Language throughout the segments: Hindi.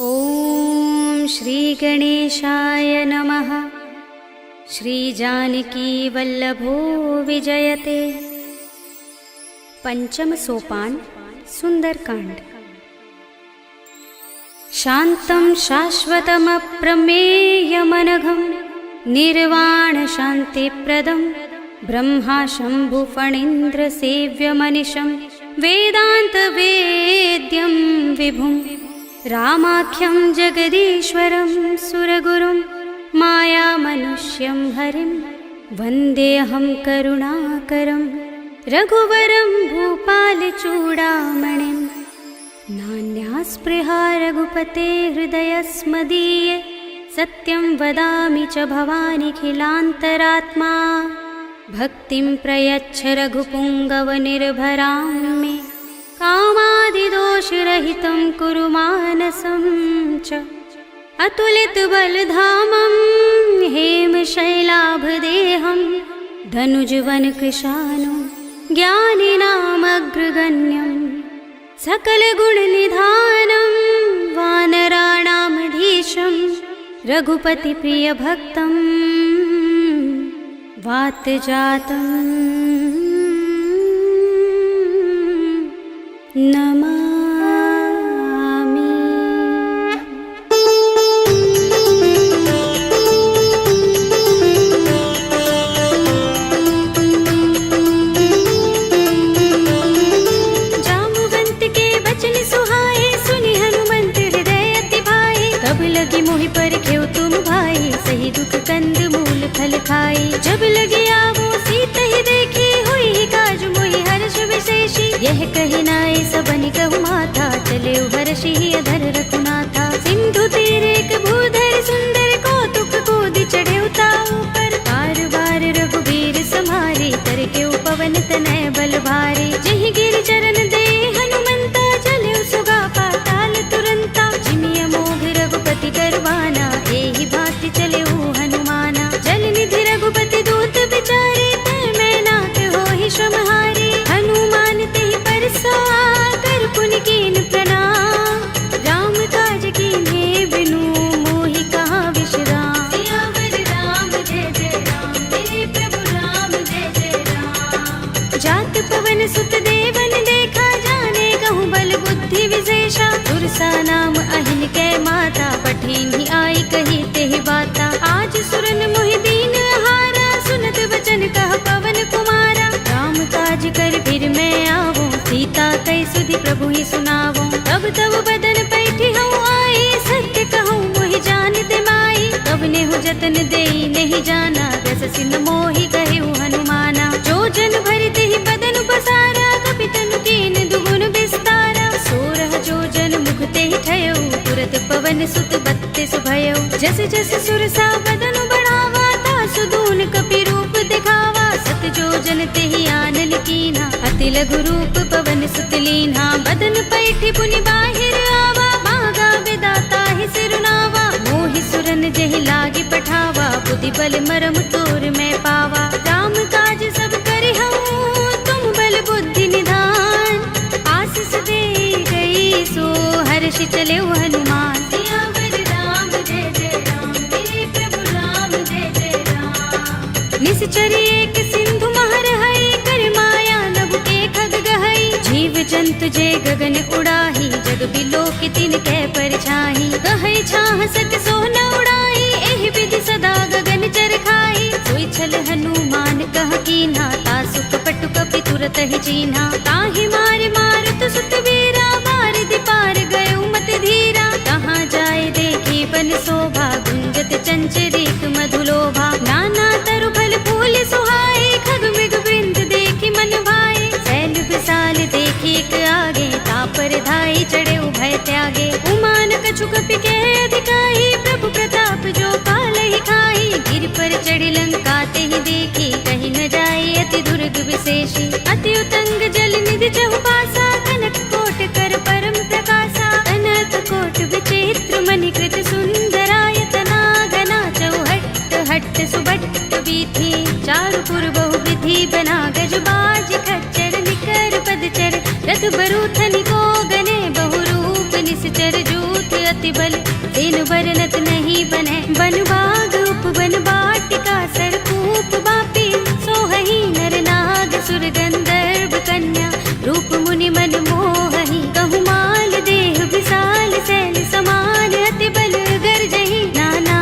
ॐ श्री गणेशाय नमः। श्री जानकी वल्लभो विजयते। पंचम सोपान सुंदरकांड। शांतं शाश्वतमप्रमेयमनघं निर्वाण शांतिप्रदं ब्रह्मा शंभु फणीन्द्र सेव्यमनिशं वेदांत वेद्यं विभुं रामाख्यं जगदीश्वरं सुरगुरुं मायामनुष्यं हरिं वन्देऽहं करुणाकरं रघुवरं भूपालचूडामणिं। नान्यास्पृहा रघुपते हृदयस्मदीये सत्यं वदामि च भवानिखिलान्तरात्मा। भक्तिं प्रयच्छ रघुपुङ्गवनिर्भरां मे कामादिदोषरहितं कुरु मानसं च। अतुलितबलधामं हेमशैलाभदेहं धनुजवनकृशानं ज्ञानिनामग्रगण्यं सकलगुणनिधानं वानराणामधीशं रघुपतिप्रियभक्तं वातजातं नमामि। जाम्बुवंत के बचन सुहाए सुनि हनुमंत हृदय अति भाए। तब लगी मोहि परखेउ तुम भाई सही दुख कंद मूल फल खाई। जब लगी आवो सीत ही देखी हुई काज मोहि हर्ष विशेषी। यह कहि नाय सबन कहु माथा चले हर्षि अधर रघुनाथा। सिंधु तीरे एक भूधर सुंदर कौतुक कूदि चढ़े ताऊ पर। बार बार रघुबीर सम्हारी तर के पवन तनय बल भारी। जहि गिरि चरण दे हनुमंता चले सुगा पाताल तुरंता। जिमिय मोघ रघुपति करवाना एहि भांति चले हनुमाना। जल निधि रघुपति दूत बिचारे तै मैं नाथ होहि श्रमहारी। हनुमान तेहि परसा कर पुनि कीन प्रणाम। राम काज कीन्हे बिनु मोहि कहाँ विश्राम। सियावर राम जय जय राम मेरे प्रभु राम जय जय राम। जात पवन सुत देवन देखा जाने कहूँ बल बुद्धि विशेषा। तुरसा नाम अहिन कै माता पठिन्हि आई कही तेहि बाता। आज सुरन मोहि दीन हारा सुनत वचन कह पवन कुमारा। राम काज कर फिर मैं आवो सीता कई सुधि प्रभु ही सुनावो। तब तब बदन पैठी हूँ आई सत्य कहूँ मोहि जानते माई। तब नेहु जतन देई नहीं जाना दस सिन मोहि कहे हनुमाना। जो जन भरते ही बदन बसारा कपि तनु कीन दुगुन विस्तारा। सोरह जो जन मुख ते ही ठयो तुरत पवन सुत बत्तीस भयो। जस जस सुरसा बदन बढ़ावा तासु दून कपि रूप दिखावा। सत जो जन ते ही आनन कीना अति लघु रूप पवन सुत लीन्हा। बदन पैठी पुनि बाहिर आवा मागा विदाता ही सिरुनावा। मोहि सुरन जहि लागी पठावा बुद्धि बल मरम तोर मैं पावा। राम काज सब करि हूँ तुम बल बुद्धि निधान। आशीष दे गई सो हर्षि चले हनुमान। सियावर राम जय जय राम मेरे प्रभु राम जय जय राम। निश्चरी एक सिंधु महर है कर माया नभ के खग गहई। जीव जंतु जे गगन उड़ाही जग बिलोक तिन कै परछाई। कहै छाह सक सो न उड़ाई एहि विधि सदा गगन चर खाई। सोई छल हनुमान कह कीन्हा तासु कपट कपि तुरत ही चीन्हा। ताहि मार मारुत सुत वीरा बारिधि पार गयो मत धीरा। कहाँ जाए देखी बन शोभा गुंजत चंचरीक मधुलोभा। नाना तरु फल फूल सुहाए खग मृग वृंद देखी मन भाए। सैल विशाल देखी एक आगे तापर धाई चढ़े उभय त्यागे। उमान कछु कपि के अधिकाई प्रभु प्रताप जो काल ही खाई। गिर पर चढ़ी लंका ते ही देखी कहीं न जाए अति दुर्ग विशेषी। अति उतंग जल निधि चहुपासा कनक कोट कर परम प्रकाशा। अनंत कोट विचित्र मणिकृत सुंदरायतना गना चौहट्ट हट्ट सुबट्ट बीथी। चारु पुर बहु विधि बना गजबाज खच्चर निकर पदचर। रथ बरूथनि को गने बहुरूप निश्चर जूथ अति बल तेनु बरनत नहीं बने। बन बाग उपवन बाटिका सरकूप बापी सोहही नर नाग सुर गंधर्व कन्या रूप मुनि मन मोहही। कहु माल देह विशाल सैल समान अति बल गर्जही। नाना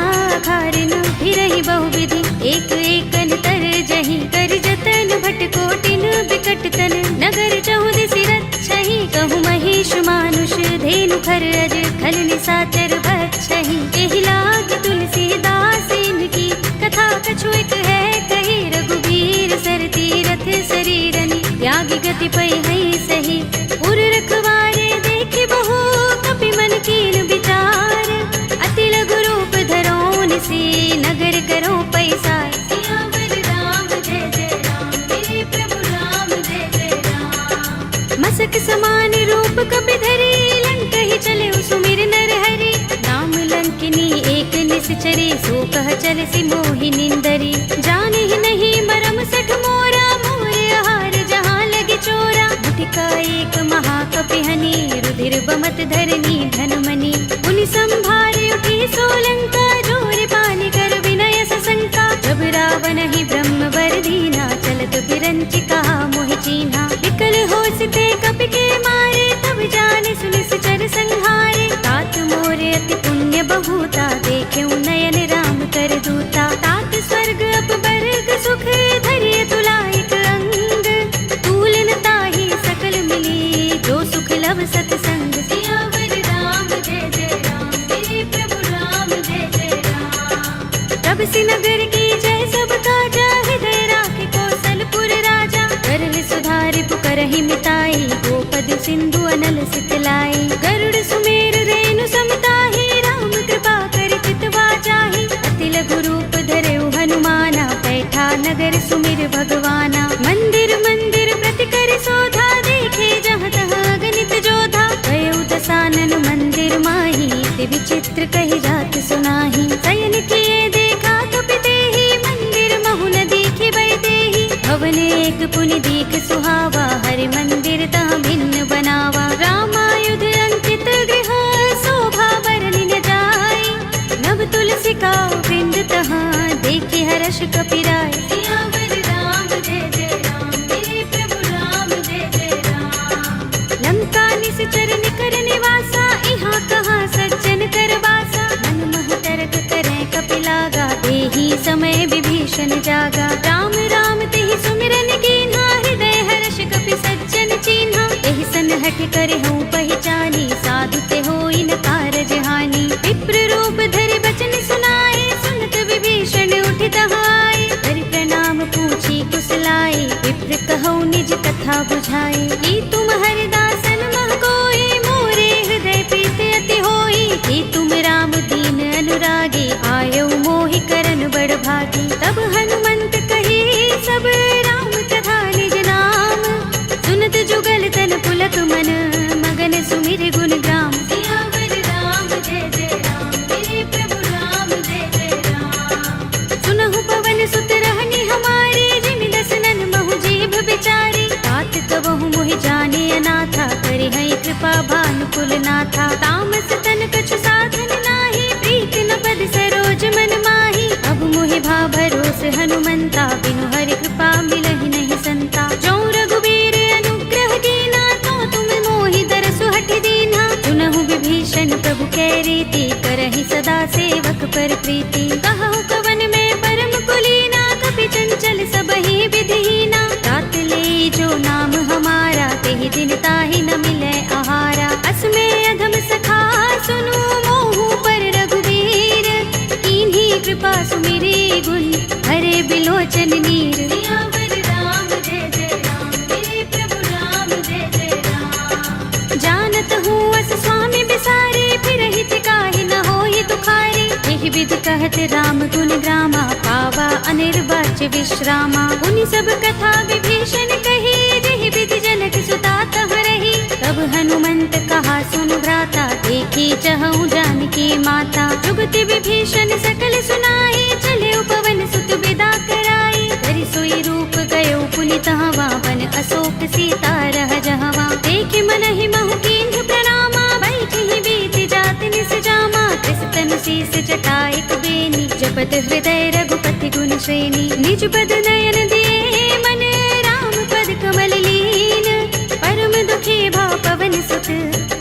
खारिन फिरहि बहुविधि एक एकन तर जही। कर जतन भट कोटिन बिकट तन नगर चहुदिसि रक्षहि। कहु महिष मानुष धेनु खर अज खल निशाचर बक्षहि। एहि लाग तुलसीदास इनकी कथा कछु एक है कही। रघुबीर सर तीरथ शरीरनि त्यागी गति पै है सही। उर रखवारे देखे बहु कपि मन कीन विचार। अति लघु रूप धरोन से नगर करो पैसार। सियावर राम जय जय राम मेरे प्रभु राम जय जय राम। मसक समान रूप कपि धरे लंक ही चले सुमिर नर हरि। नाम लंकिनी एक निश्चरे सो कह चल सि मोहि निंदरी। जाने ही नहीं मरम सठ मोरा मोरे आहार जहाँ लगे चोरा। मुठिका एक महाकपि हनि रुधिर बमत धरनी धनमणि। उनि संभारे उठी सोलंका जोर पानी कर विनय सशंका। जब रावण ही ब्रह्म वर दीना चलत बिरंचिका मोहि चीन्हा। विकल होसते कपि के मारे तब जाने सुनिश्चर संहारे। तात मोरे अति पुण्य बहुता देखे नयन राम कर दूता। तात स्वर्ग अपवर्ग सुख धरिय तुलाइक अंग। तूलन ताहि सकल मिली जो सुख लव सतसंग। सियावर राम जय जय राम मेरे प्रभु राम जय जय राम। तब सि नगर की जय सब काजा हृदय राखे कौशलपुर राजा। करल सुधारि पुकारहि मिताई गोपद सिंधु अनल सितलाई। गरुड़ सुमेर रेणु समताहि राम कृपा कर चितवा जाहि। अति लघु रूप धरेउ हनुमाना बैठा नगर सुमिर भगवाना। मंदिर मंदिर प्रति कर शोधा देखे जहाँ तहाँ गणित जोधा। गयउ दसानन मंदिर माही ते विचित्र कहि जात सुनाही। शयन किए देखा कपि तेहि मंदिर महु न दीखि बै देहि। भवन एक पुनि दीख सुहावा हरि मंदिर तहाँ भिन्न बनावा। रामायुध अंकित गृह शोभा बरनि न जाय। नव तुलसी का वृंद तहाँ देखि हर्ष कपि राय। सियावर राम जय जय राम मेरे प्रभु राम जय जय राम। लंका निश्चर निकर निवासा इहाँ कहाँ सज्जन कर वासा। मन मह तरक करे कपि लागा देहि समय विभीषण जागा। राम राम तेहि सुमिरन कीन्हा हृदय हर्ष कपि सज्जन चीन्हा। एहि सनहठ करे हूँ पहचानी साधु ते होई न कारज हानि। विप्र रूप धरि बचन सुनाए सुनत विभीषण उठित आए। हरि प्रणाम पूछी कुशलाई विप्र कहौ निज कथा बुझाई। कि तुम हरिदासन मह कोई मोरे हृदय प्रीत अति होई। कि तुम राम दीन अनुरागी आयौ मोहि करन बड़ भागी। तब हनुमंत कही सब राम कथा निज नाम। सुनत जुगल तन पुलक मन मगन सुमिर गुण ग्राम। सियावर राम जय जय राम मेरे प्रभु राम जय जय राम। सुनहु पवन सुत रहनी हमारे जिमि दसनन महु जीभ बिचारी। तात कबहु मोहि जाने अनाथा करि है कृपा भानुकुल नाथा। तामस तन कछु साधन नाही प्रीति न पद सरोज मन माही। अब मोहि भा भरोस हनुमंता बिनु हरि कृपा मिलहि नहीं संता। जो रघुबीर अनुग्रह कीना तो तुम मोहि दरसु हठ दीना। सुनहु विभीषण प्रभु कै रीति करहि सदा सेवक पर प्रीति। कहु कवन में परम कुलीना कपि चंचल सबहि विधिहीना। तात ले जो नाम हमारा तेहि दिन ताहि न मिलै आहारा। असमे अधम सखा सुनु मोहु पर रघुवीर। कीन्ही कृपा सुमिरि गुण हरे बिलोचन नीर। सियावर राम जय जय राम मेरे प्रभु राम जय जय राम। जानत हूँ अस स्वामी बिसारे फिरहि काहि न होहि दुखारी। एहि विध कहत राम गुण ग्रामा पावा अनिर्वाच्य विश्रामा। उनि सब कथा विभीषण कही जेहि विधि जनक सुता तह रही। तब हनुमंत कहा सुन भ्राता देखी चहु जानकी माता। जुगति विभीषण सकल सुनाई चले पवन सुत विदा कराई। करि सोई रूप गयो पुनि तहवा बन अशोक सीता रह जहवा। देखि मनहि महु कीन्ह प्रणामा बैठहि बीति जात निस सिर जटायक बेनी, जपत हृदय रघुपति गुण श्रेणी। निज पद नयन दिए मन, राम पद कमल लीन। परम दुखी भाव पवन सुत,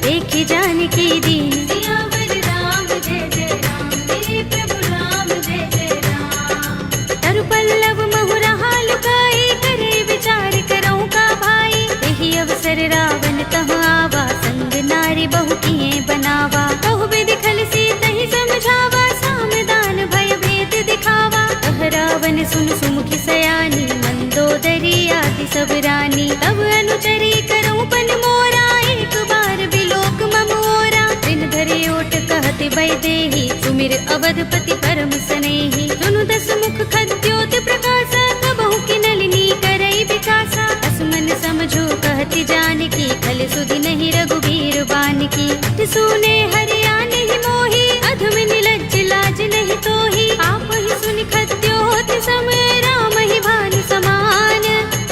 देखि जानकी दीन। सियावर राम जय जय राम, मेरे प्रभु राम जय जय राम। तरु पल्लव महु रहा लुकाई, करे विचार करऊं का भाई। यही अवसर रावण तह आवा, संग नारी बहु किए बनावा। कहु विधि खल सीतहि समझावा, सामदान भय भेद दिखावा। कह रावण सुन सुमुखी सयानी, मंदोदरी आदि सब रानी। तब अनुचरी करऊं पन मोरा, एक बार बिलोक मम ओरा। दिन धरि ओट कहति वैदेही, सुमिर अवधपति परम सनेही। सुनु दस मुख खद्योत प्रकाशा, कबहु की नलिनी करई विकासा। असमन समझो कहति जानकी, खल सुधि नहीं रघुबीर बानकी। सुने हरिया नहीं मोही, अधम निलज्ज लाज नहीं तोही। आप ही सुनि खद्योत सम, राम ही भानु समान।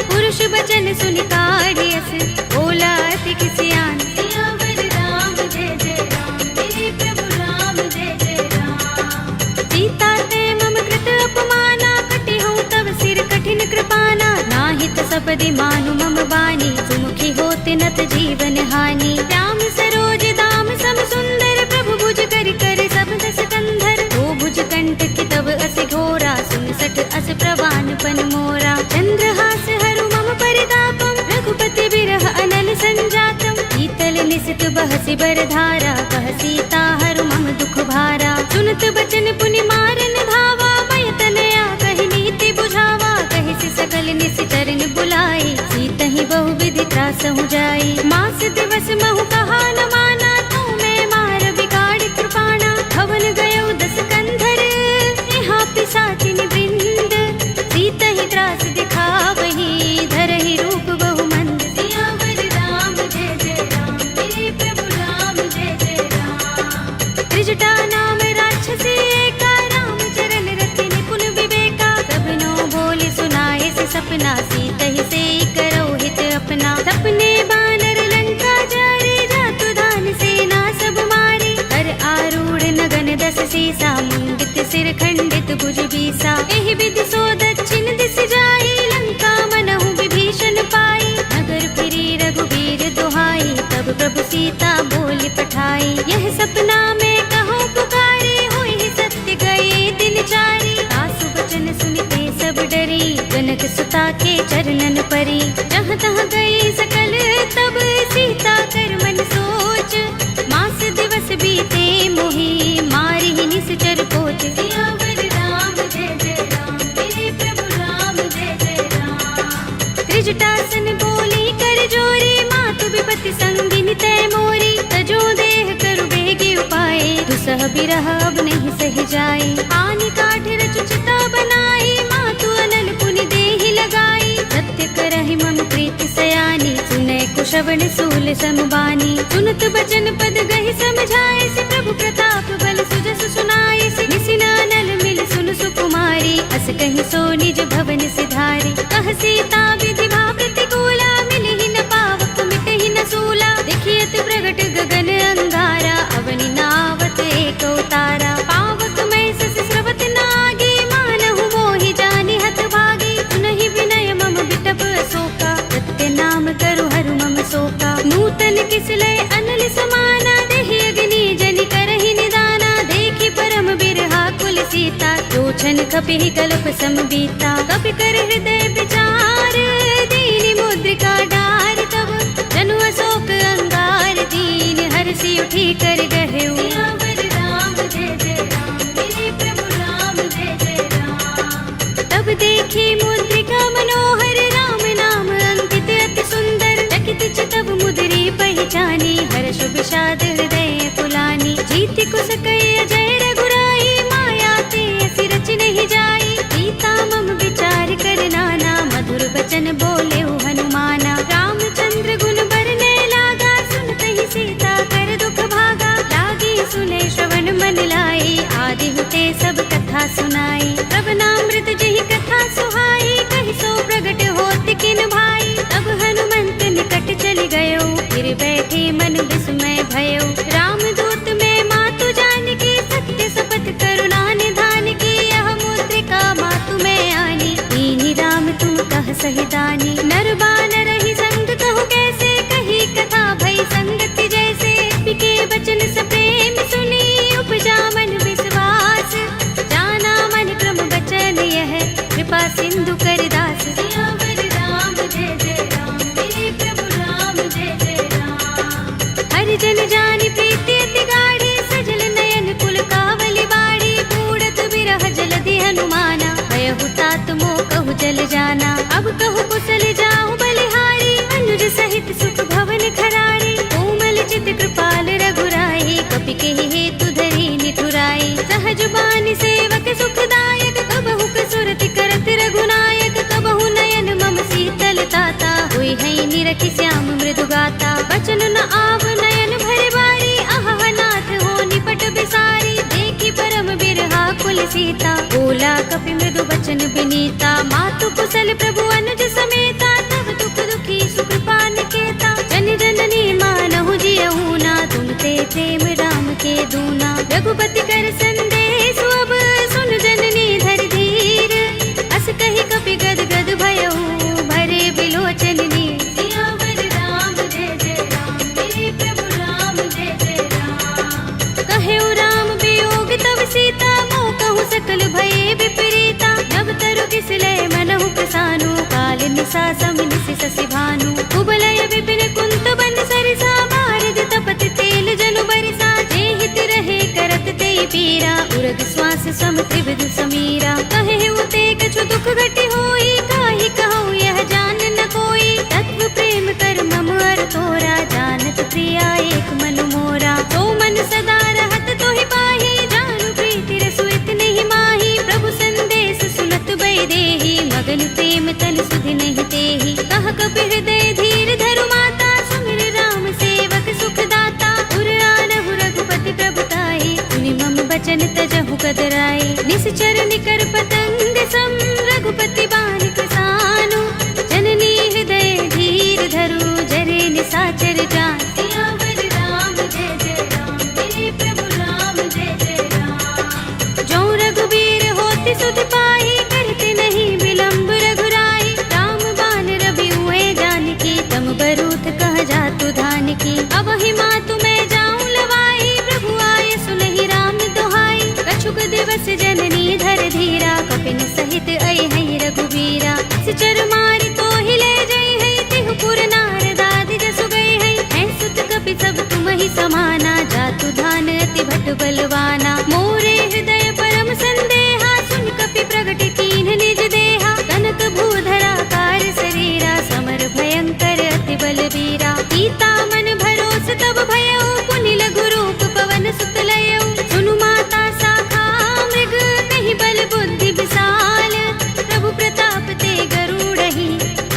पुरुष बचन सुनि काढ़ियस, बोला अति किसियान। सियावर राम जय जय राम, मेरे प्रभु राम जय जय राम। सीता ते मम कृत अपमाना, कटि हूँ तब सिर कठिन कृपाना। नाहित सपदि मानु मम बानी, सुमुखी होत नत जीवन हानि। राम सरोज दाम सम सुंदर, प्रभु भुज कर कर सब दस कंधर। ओ भुज कंठ की तब अस घोरा, सुन सठ अस प्रवान पन मोरा। चंद्रहास हरु मम परितापम, रघुपति बिरह अनल संजातम। शीतल निसित बहसि बरधारा, कह सीता हरु मम दुख भारा। सुनत बचन पुनि मारन धावा, मय तनया कहि नीति बुझावा। कहि सि सकल निश्चरण बुलाई, सीतहि बहु विधि त्रासहु जाई। मास दिवस महु कहा न माना, तू मैं मार बिगाड़ कृपाणा। भवन गयो दस कंधर, यहाँ पिशाचिनी वृंद। सीतहि त्रास दिखावही, धरहि रूप बहु मंद। सियावर राम जय जय राम, मेरे प्रभु राम जय जय राम। त्रिजटा नाम राक्षसी एका, राम चरण रति निपुण विवेका। सबनो बोले सुनाए से सपना, सीतहि से करो हित अपना। सपने बानर लंका जारे, जातु दान सेना सब मारे। कर आरूढ़ नगन दस सीसा, मुंडित सिर खंडित भुज बीसा। एहि विधि सो दक्षिण दिस जाई, लंका मनहु विभीषण पाई। नगर फिरी रघुबीर दुहाई, तब प्रभु सीता बोली पठाई। यह सपना में कहो पुकारी, हुई सत्य गए दिन चारी। सासु वचन सुनते सब डरी, जनक सुता के चरणन परी। जहाँ तहाँ गई सकल तब, सीता कर मन सोच। मास दिवस बीते मोही, मारी ही निश्चर कोच। सियावर राम जय जय राम, मेरे प्रभु राम जय जय राम। त्रिजटासन बोली कर जोरी, मातु विपति संगिनी तय मोरी। तजो देह करु बेगी उपाय, दुसह बिरह अब नहीं सह जाए। हानि काठ रचु चिता बनाई, मातु अनल पुनि देहि लगाई। सत्य करहि मम प्रीति सयानी, सुनै कुशवन सूल समबानी। सुनत बचन पद गहि समझाए, से प्रभु प्रताप बल सुजस सुनाए। से निसिन अनल मिल सुन सुकुमारी, अस कहि सो निज भवन सिधारी। कह सीता विधि भा प्रतिकूला, मिलहि न पावक मिटहि न सूला। देखियत प्रगट गगन अंगारा, अवनि नावत एक उतारा। पावक मैं सस स्रवत नागी, मानहु मोहि जानि हत भागी। सुनहि विनय मम बिटप अशोका, सत्य नाम करु हरु मम शोका। नूतन किसलय अनल समाना, देहि अग्नि जनि करहि निदाना। देखि परम बिरहा कुल सीता, लोचन कपिहि कल्प सम बीता। कपि कर हृदय विचार, दीनि मुद्रिका डार। तब जनु अशोक अंगार, दीन हरषि उठी कर गहेउ। सियावर राम जय जय राम, मेरे प्रभु राम जय जय राम। तब देखी मुद्रिका मनोहर, राम नाम अंकित अति सुंदर। चकित चितव मुद्री पहचानी, हर्ष विषाद हृदय कुलानी। जीति कुस कई अजय रघुराई, माया ते असि रच नहीं जाई। सीता मम विचार कर नाना, मधुर वचन बोले हनुमाना। रामचंद्र गुण बरने लागा, सुनते सीता कर दुख भागा। लागी सुने श्रवण मन लाई, आदि हुते सब कथा सुनाई। तब नामृत जहि कथा सुहाई, कहि सो प्रगट होत किन भाई। तब हनुमंत निकट चल गयो, फिर बैठे मन विस्मय भयो। रामदूत में मातु जानकी, अब कहु कुशल जाऊं बलिहारी, अनुज सहित सुख भवन खरारी। कोमल चित कृपाल रघुराई, कपि केहि हेतु धरि निठुराई। सहज बानी सेवक सुखदायक, कबहु कसुरति करत रघुनायक। कबहु नयन मम शीतल ताता, हुई है निरखि श्याम मृदु गाता। बचन न आव नयन भरे बारी, आहा नाथ हो निपट बिसारी। देखी परम बिरहा कुल सीता, बोला कपि मृदु बचन बिनीता। मातु कुशल प्रभु अनुज समेता, तब दुख दुखी सुकृपा निकेता। जन जननी मानहु जियहु ना, तुम ते प्रेम राम के दूना। रघुपति कर संदेश अब, सुन जननी धर धीर। अस कहि कपि गद गद भयहु, भरे बिलोचन नीर। सियावर राम जय जय राम, मेरे प्रभु राम जय जय राम। कहेउ राम वियोग तब सीता, मोह कहूँ सकल भये विपरीता। नव तरु किसलय मनहु प्रसानु, काल निसा समिनिसि शशि भानु। कुबलय विपिन कुंत बन सरिसा, बारद तपत तेल जनु बरिसा। जेहित रहे करत तेहि पीरा, उरग श्वास सम त्रिविध समीरा। कहेउ ते कछु दुख घटी होई, काहि कहूँ यह जान न कोई। तत्व प्रेम कर मम अर तोरा, जानत प्रिया एक मन मोरा। तो मन सदा रहत तोहि पाहि, जानु प्रीति रसु इतने माही। प्रभु संदेश सुनत बै देहि, मगन प्रेम तन सुधि नहीं तेहि। कह कपि हृदय धीर धरु माता, सुमिर राम सेवक सुख दाता। उर आनहु रघुपति प्रभुताई, सुनि मम बचन तजहु कदराई। निश्चर निकर पतंग सम, रघुपति बानि कृसानु। जननी हृदय धीर धरु, जरे निसाचर जान। सियावर राम जय जय राम, मेरे प्रभु राम जय जय राम। जो रघुबीर होति सुधि पाई, करते नहीं विलंब रघुराई। राम बान रवि हुए जानकी, तम बरूथ कह जातु धान की। अब ही मातु मैं जाऊं लवाई, प्रभु आए सुनहि राम दुहाई। कछुक दिवस जननी धर धीरा, कपिन सहित अइ है रघुबीरा। सिचर मारि तो ही ले जई है, तिहु पुर नारद आदि जसु गई है। हैं सुत कपि सब तुम ही समाना, जातु धान अति भट बलवाना। मोरे हृदय परम संदेहा, सुन कपि प्रगट कीन्ह निज देहा। कनक भूधरा कार शरीरा, समर भयंकर अति बलवीरा। सीता मन भरोस तब भयउ, पुनि लघु रूप पवन सुत लयउ। सुनु माता शाखा मृग, कहि बल बुद्धि विशाल। प्रभु प्रताप ते गरुड़हि,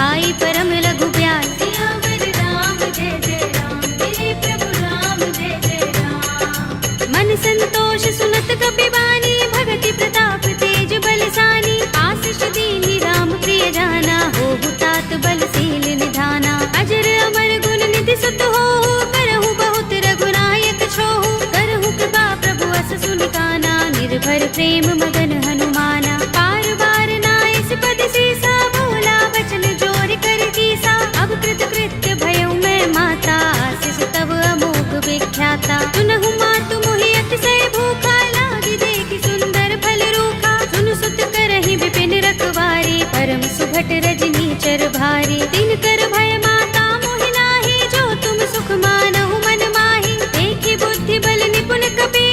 आई परम लघु ब्याल। सियावर राम जय जय राम, मेरे प्रभु राम जय जय राम। मन संतोष सुनत कपि बानी, भगति प्रताप तेज बलसानी। आशीष दीनि राम प्रिय जाना, होहु तात बलशील निधाना। अजर अमर गुण निधि सुत होहु, करहु बहुत रघुनायक छोहु। करहु कृपा प्रभु अस सुनि काना, निर्भर प्रेम मगन हनुमाना। पार बार नाइस पद सीसा, बोला बचन जोर कर कीसा। अब कृत कृत्य भयउ मैं माता, आशीष तब अमोघ विख्याता। सुनहु मातु मोहि अतिशय भूखा, लागी देखि सुंदर फल रूखा। सुनु सुत करहि विपिन रखवारी, परम सुभट रजनी चर भारी। तिन कर भय माता मोहि नाही, जो तुम सुख मानहु मन माही। देखि बुद्धि बल निपुण कपि,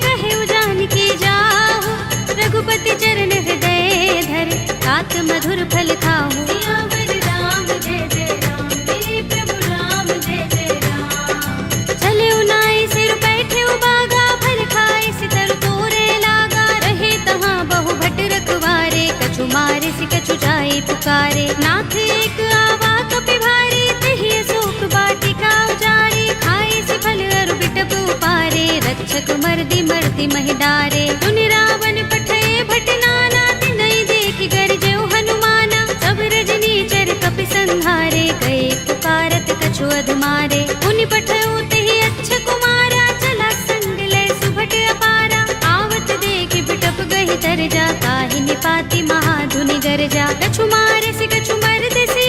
कहेउ जानकी जाहु। रघुपति चरण हृदय धर, तात मधुर फल खाहु। सियावर राम जय जय राम, मेरे प्रभु राम जय जय राम। चले उनाई सिर बैठे उबागा, फल खाए सितर तोरे लागा। रहे तहाँ बहु भट रखवारे, कछु मारे सि कछु जाए पुकारे। नाथ एक आवा कपि भारी, तेहि अशोक वाटिका उजारी। खाए सि फल अरु बिटप उपारे, रक्षक मर्दि मर्दि महि डारे। सुनि रावण पठय भट नाना, तिनहि देखि गरजेउ हनुमाना। सब रजनी चर कपि संहारे, गए पुकारत कछु अधमारे। पुनि पठयउ तेहि अच्छ कुमारा, चला संग लय सुभट अपारा। आवत देखि बिटप गहि तर जा, ताहि निपाति महाधुनि गरजा। कछु मारे सि कछु मर्दसि,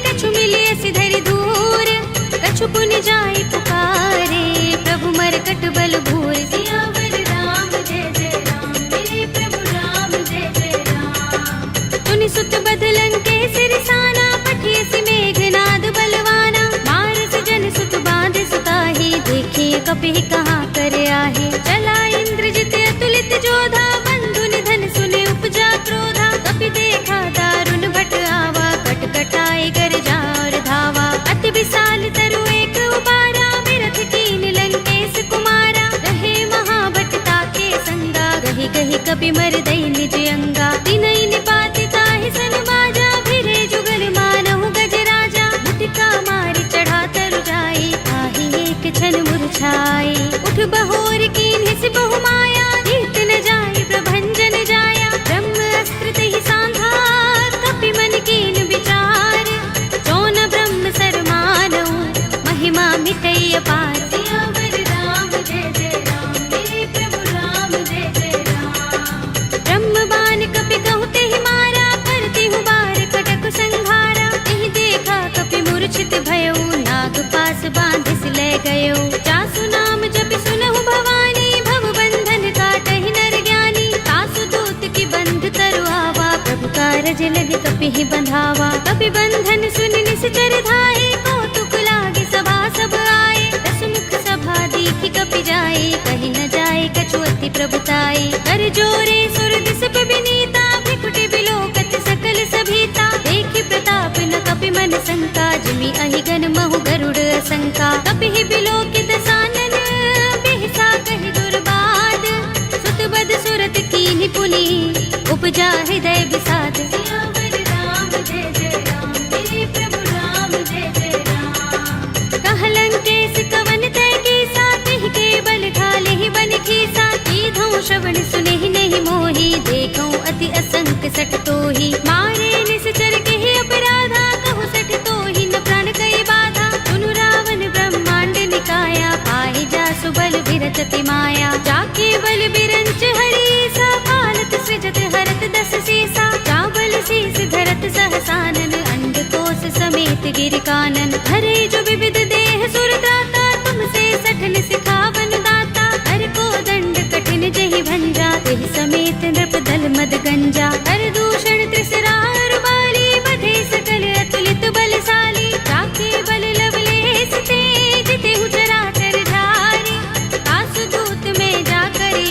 कछु मिलिय सि धरि दूर। कछु पुनि जाई पुकारे, प्रभु मरकट बल भूर। सियावर राम जय जय राम, मेरे प्रभु राम जय जय राम। तुनि सुत बदलन के सिरसाना, पठिय सि मेघनाद बलवाना। मारस जन सुत बांध सुताही, देखिए कपि कहाँ कर आहे। चला इंद्रजित अतुलित जोधा, बंधु निधन सुने उपजा क्रोधा। कपि देखा दारुण भट आवा, कटाए गरजा और धावा। अति विशाल तरु एक उबारा, बिरथ कीन लंकेश कुमारा। रहे महाबटता के संगा, गही गही कपि मर दई निज अंगा। तिनहि निपाति ताहि सन बाजा, भिरे जुगल मानहु गजराजा। मुटिका मारि चढ़ा तरु जाई, ताहि एक क्षण मुरझाई। उठ बहोर कीन्हि सि बहु माया, जीत न जाय प्रभंजन जाया। ब्रह्म अस्त्र तेहि सांधा, कपि मन कीन विचार। जौन ब्रह्म सर मानऊ, महिमा मिटई अपार। सियावर राम जय जय राम, मेरे प्रभु राम जय जय राम। ब्रह्म बाण कपि कहु तेहि मारा, करतिहु बार कटक संघारा। तेहि देखा कपि मूर्छित भयउ, नाग पास बांधिस ले गयो। जासु नाम जपि सुनहु भवानी, भव बंधन काटहि नर ज्ञानी। तासु दूत की बंध तरु आवा, प्रभु कारज लगे कपिहि बंधावा। कपि बंधन सुनि निश्चर धाये, कौतुक लागे सभा सब आए। दस मुख सभा देखि कपि जाए, कहि न जाए कछु अति प्रभुताई। कर जोरे सुर दिस पे विनीता, भ्रिकुटि बिलोकत सकल सभीता। देखि प्रताप न कपि मन शंका, जिमि अहिगन महु गरुड़ असंका। कपिहि बिलोकित सानन, बिहसा कहि दुर्बाद। सुत बद सुरत कीन्हि पुनि, उपजा हृदय विषाद। सियावर राम जय जय राम, मेरे प्रभु राम जय जय राम। कहलंकेश कवन तय कीसा, तिहि के बल घालेहि बन खीसा। कीधौं श्रवण सुनेहि नहीं मोहि, देखौं अति असंक सठ तोहि। मारे निश्चर केहि अपराधा, कहु सठ तोहि न प्राण कई बाधा। सुनु रावण ब्रह्मांड निकाया, पाहि जासु बल बिरचति माया। जाके बल बिरंच हरीसा, पालत सृजत हरत दस सीसा। चावल शीस धरत सहसानन, अंडकोश समेत गिर कानन। धरे जो विविध देह सुर त्राता, तुमसे सठन सिखावन दाता। हर को दंड कठिन जहि भंजा, तेहि समेत नृप दल मद गंजा। कर दूषण त्रिसरार बाली, बधे सकल अतुलित बलशाली। जाके बल लवलेस ते, जितेहु चराचर झारी। तासु दूत में जा करी,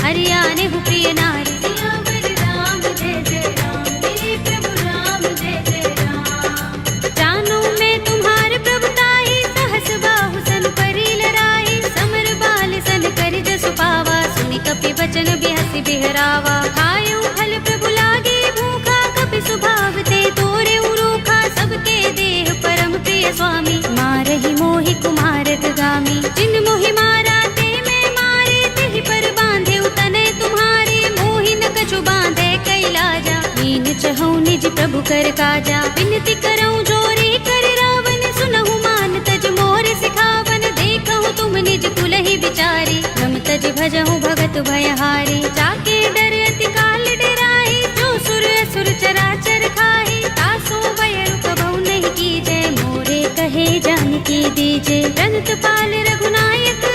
हरियाने हु प्रिय नारी। सियावर राम जय जय राम, मेरे प्रभु राम जय जय राम। जानो मैं तुम्हारे प्रभुताई, सहस बाहु सन परि लराई। समर बाल सन करि जसु पावा, सुनि कपि बचन बिहसि बिहरावा। खायउ फल प्रभु लागे भूखा, कपि स्वभाव ते तोरे रूखा। सबके देह परम प्रिय स्वामी, मारहि मोहि कुमारक गामी। जिन मोहि मारा ते मैं मारे, तेहि पर बांधे तनय तुम्हारे। मोहि न कछु बांधे कैलाजा, मीन चहु निज प्रभु कर काजा। विनती करऊं जोरी कर रावण, सुनहु मान तज मोर सिखावन। देखहु तुम निज कुलहि विचारी, रम तज भजहु भगत भयहारी। जाके डर अति काल डराई, जो सुर असुर चराचर खाई। तासो भय कबहु नहीं कीजय, मोरे कहे जानकी दीजे। रंत पाल रघुनायक,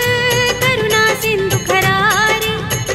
करुणा सिंधु खरारी।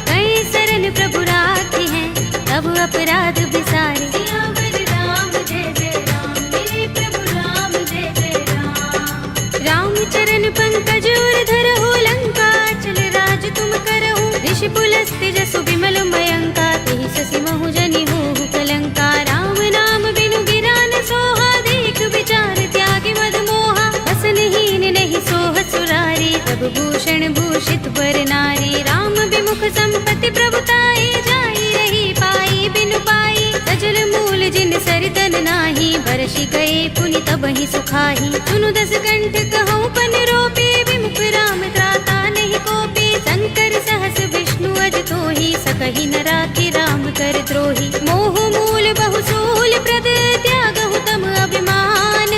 कई शरण प्रभु राखी हैं, तब अपराध बिसारे। सियावर राम जय जय राम, मेरे प्रभु राम जय जय राम। राम चरण पंकज उर धरहु, लंका चल राज तुम करहु। ऋषि पुलस्त्य जसु विमल मयंका, तेहि शशि महु जनि होहु कलंका। राम नाम बिनु गिरा न सोहा, देख विचार त्यागी मद मोहा। बसनहीन नहीं सोह सुरारी, प्रभु भूषण भूषित वर नारी। राम विमुख संपत्ति प्रभुताई, जाई रही पाई बिनु पाई। सजल मूल जिन सरितन नाही, बरषि गए पुनि तबहि सुखाही। सुनु दस कंठ कहूँ पन रोपी, विमुख राम त्राता नहीं कोपी। शंकर सहस विष्णु अज तोहि, सकहि न राखि राम कर द्रोही। मोह मूल बहु सूल प्रद, त्यागहु तम अभिमान।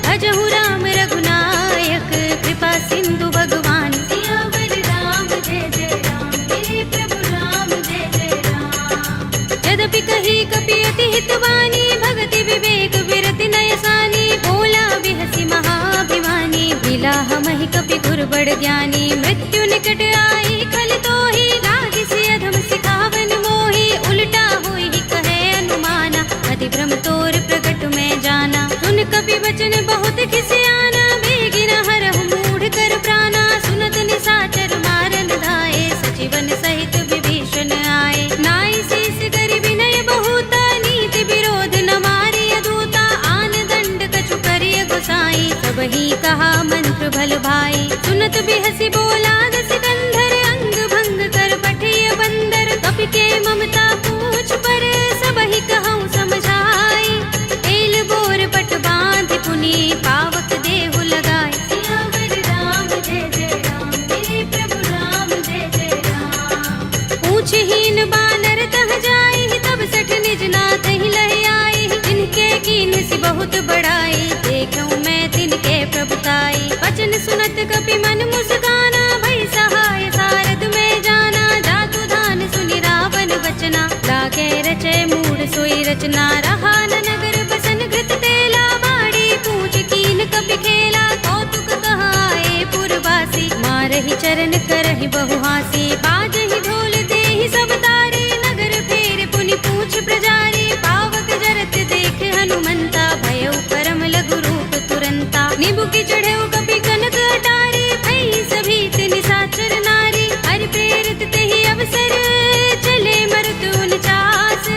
भजहु राम रघुनायक, कृपा सिंधु भगवान। सियावर राम जय जय राम, मेरे प्रभु राम जय जय राम। यद्यपि कही कपि अति हितवानी, भगति विवेक विरति नयसानी। बोला बिहसि महाभिमानी, बिलाह महि कपि गुर बड़ ज्ञानी। मृत्यु निकट आई खल तोहि, लागिसि अधम सिखावन मोहि। उल्टा होई कहे अनुमाना, अति भ्रम तोर प्रगट में जाना। सुन कपि बचन बहुत खिसियाना, बेगिन हरहु मूढ़ कर प्राणा। सुनत निशाचर मारन धाये, सचिवन सहित विभीषण आए। नाई शीस करि विनय बहुता, नीति विरोध न मारिय दूता। आन वही कहा मंत्र भल भाई। सुनत बिहसी बोला सिकंदर, अंग भंग कर पठिय बंदर। कपि के ममता पूछ पर सबहि कहूँ समझाई। तेल बोर पट बांध पुनि पावक देहु लगाए। सियावर राम जय जय राम, मेरे प्रभु राम जय जय राम। पूछहीन बानर तह जाई, तब सठ निज नाथ ही लह आई। जिनके कीन सी बहुत बड़ाई, देखूं मैं तिनके प्रभुताई। वचन सुनत कपि मन मुस्काना, भई सहाय सारद में जाना। जातु धान सुनि रावण वचना, लागे रचे मूढ़ सोई रचना। रहा न नगर बसन घृत तेला, बाड़ी पूछ कीन कपि खेला। कौतुक कहाए पुरवासी, मारहि चरण करहि बहु हासी। बाजहि ढोल देहि सब तारी, नगर फेर पुनि पूछ प्रजारी। पावक जरत देख हनुमंता, भयउ परम लघु रूप तुरंता। निबुकि चढ़ेउ कपि कनक अटारी, भई सभीत निशाचर नारी। हरि प्रेरित तेहि अवसर, चले मरुत 49।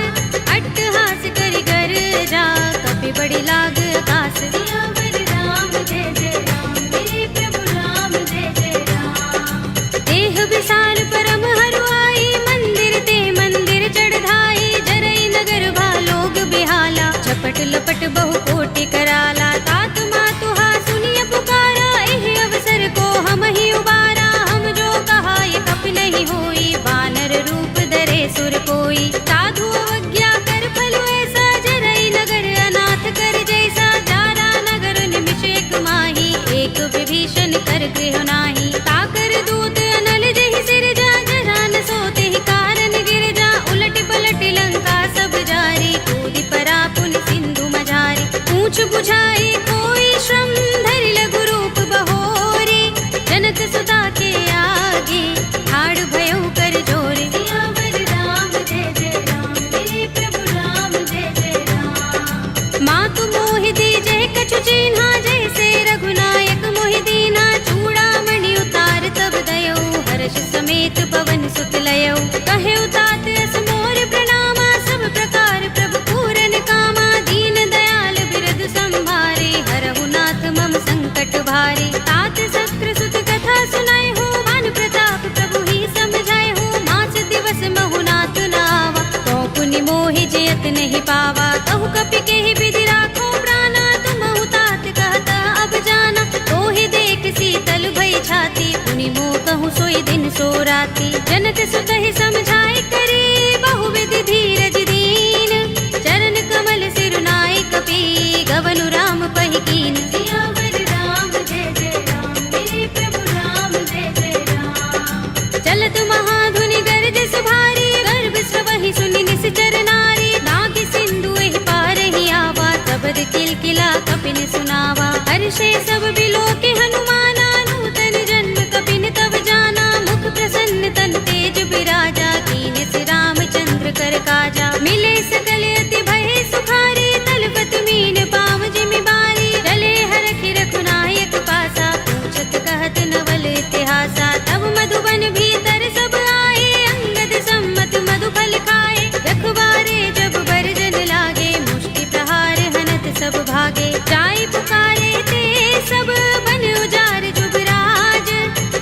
अट्टहास करि गर्जा, कपि बड़ी लाग आकाश। सियावर राम जय जय राम, मेरे प्रभु राम जय जय राम। देह विशाल परम हरुआई, मंदिर ते मंदिर चढ़ाई। जरई नगर भालोग बिहाला, झपट लपट बहु कोटि कराला। तात मातुहा सुनिय पुकारा, एहि अवसर को हम ही उबारा। हम जो कहा ये कपि नहीं होई, बानर रूप धरे सुर कोई। साधु अवज्ञा कर फल ऐसा, जरई नगर अनाथ कर जैसा। जारा नगर निमिष एक माही, एक विभीषण कर गृह नाही। ताकर दूत अनल जहि सिर जा, जरा न सोते ही कारण गिर जा। उलट पलट लंका सब जारी, कूदि परा पुनि सिंधु मझारी। पूछ बुझाई कोई श्रम, धरि लघु रूप बहोरी। जनक सुता के आगे, ठाड़ भयउ कर जोरे। सियावर राम जय जय राम, मेरे प्रभु राम जय जय राम। मातु मोहि दीजहि कछु चिन्हा, जैसे रघुनायक मोहि दीना। चूड़ामणि उतार तब दयौ, हर्ष समेत पवन सुत लयौ। कहेउ तात अस मोर प्रणामा, सब प्रकार प्रभु पूरन कामा। दीन दयाल बिरद संभारे, हरहु नाथ मम संकट भारे। तात शक्र सुत कथा सुनाए हो, मान प्रताप प्रभु ही समझाए हो। मास दिवस महु नाथ नावा, तो पुनि मोहि जयत नहीं पावा। कहु कपि केहि विधि राखो प्राणा, तुमहु तात कहता अब जाना। तोहि देख शीतल भई छाती, पुनि मोह कहूँ सोई दिन सो राती। जनक सुत ही समझाए करे, बहु विधि धीरज दीन। चरण कमल सिरुनाए कपि, गवनु राम पहि कीन। सियावर राम जय जय राम, मेरे प्रभु राम जय जय राम। चलत महाधुनि गरज सुभारी, गर्भ स्रवहि सुनि निश्चर नारी। नाग सिंधु एहि पार ही आवा, तबद किलकिला कपिन सुनावा। हर्षे सब बिलोके हनुमाना, नूतन जन्म कपिन तब जाना। मुख प्रसन्न तन तेज बिराजा, कीन से रामचंद्र कर काजा। मिले सकल अति भय सुखारी, तलपत मीन पाव जिमि बारी। चले हरखि रघुनायक पासा, पूछत कहत नवल इतिहासा। तब मधुबन भीतर सब आए, अंगद सम्मत मधु फल खाए। रखवारे जब बरजन लागे, मुष्टि प्रहार हनत सब भागे। जाय पुकारे ते सब, बन उजार जुबराज।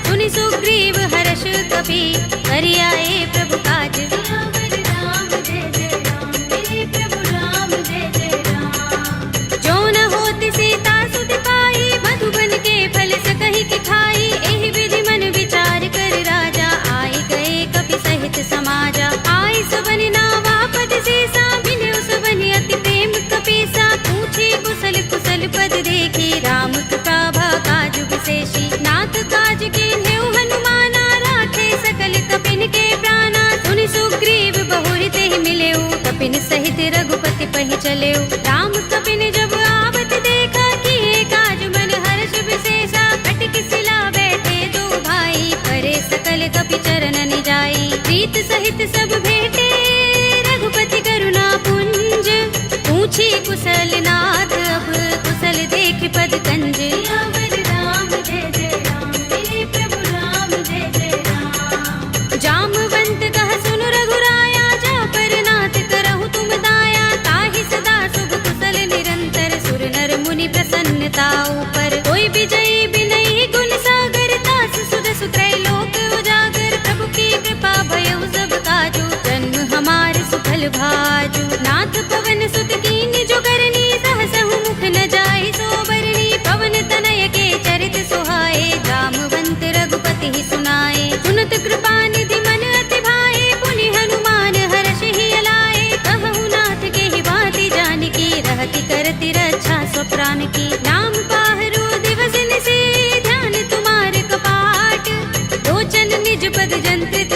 सुनि सुग्रीव हर्ष कपि, करि आए प्रभु काज। सियावर राम जय जय राम, मेरे प्रभु राम जय जय राम। जो न होत सीता सुत पाई, मधुबन के फल सकहि के खाई। एहि विधि मन विचार कर राजा, आए गए कपि सहित समाजा। आए सबन नावा पद सीसा, मिले सबन अति प्रेम कपीसा। पूछे कुशल कुशल पद देखी, राम कृपा काज विशेषी। नाथ काज कीन्हेउ हनुमाना, राखे सकल कपिन के प्राणा। सुनि सुग्रीव बहुरि तेहि मिलेउ, कपिन सहित रघुपति पहि चलेउ। राम कपिन जब आवत देखा, किए काज मन हर्ष विशेषा। कटकि सिला बैठे दो भाई, परे सकल कपि चरण निजाई। प्रीत सहित सब भेटे, रघुपति करुणा पुंज। पूछी कुशल नाथ, अब कुशल देख पद कंज। सियावर राम जय जय राम, मेरे प्रभु राम जय जय राम। जामवंत कह सुन रघुराया, जा पर नाथ करहु तुम दाया। ताहि सदा शुभ कुशल निरंतर, सुर नर मुनि प्रसन्नता ऊपर। कोई कपि विजयी विनयी गुण सागर तास सुदस त्रैलोक उजागर प्रभु की कृपा भयउ सब काजू जन्म हमार सुफल भाजू नाथ पवन सुत कीन्ही जो करनी सहसहु मुख न जाय सोबरनी पवन तनय के चरित सुहाए जामवंत रघुपति ही सुनाए सुनत कृपा निधि मन अति भाए पुनि हनुमान हर्षि अलाए कहु नाथ के ही बाती जानकी रहति करति रक्षा स्वप्रान की नाम पाहरो दिवस निशि ध्यान तुम्हारे कपाट लोचन निज पद जंत्रित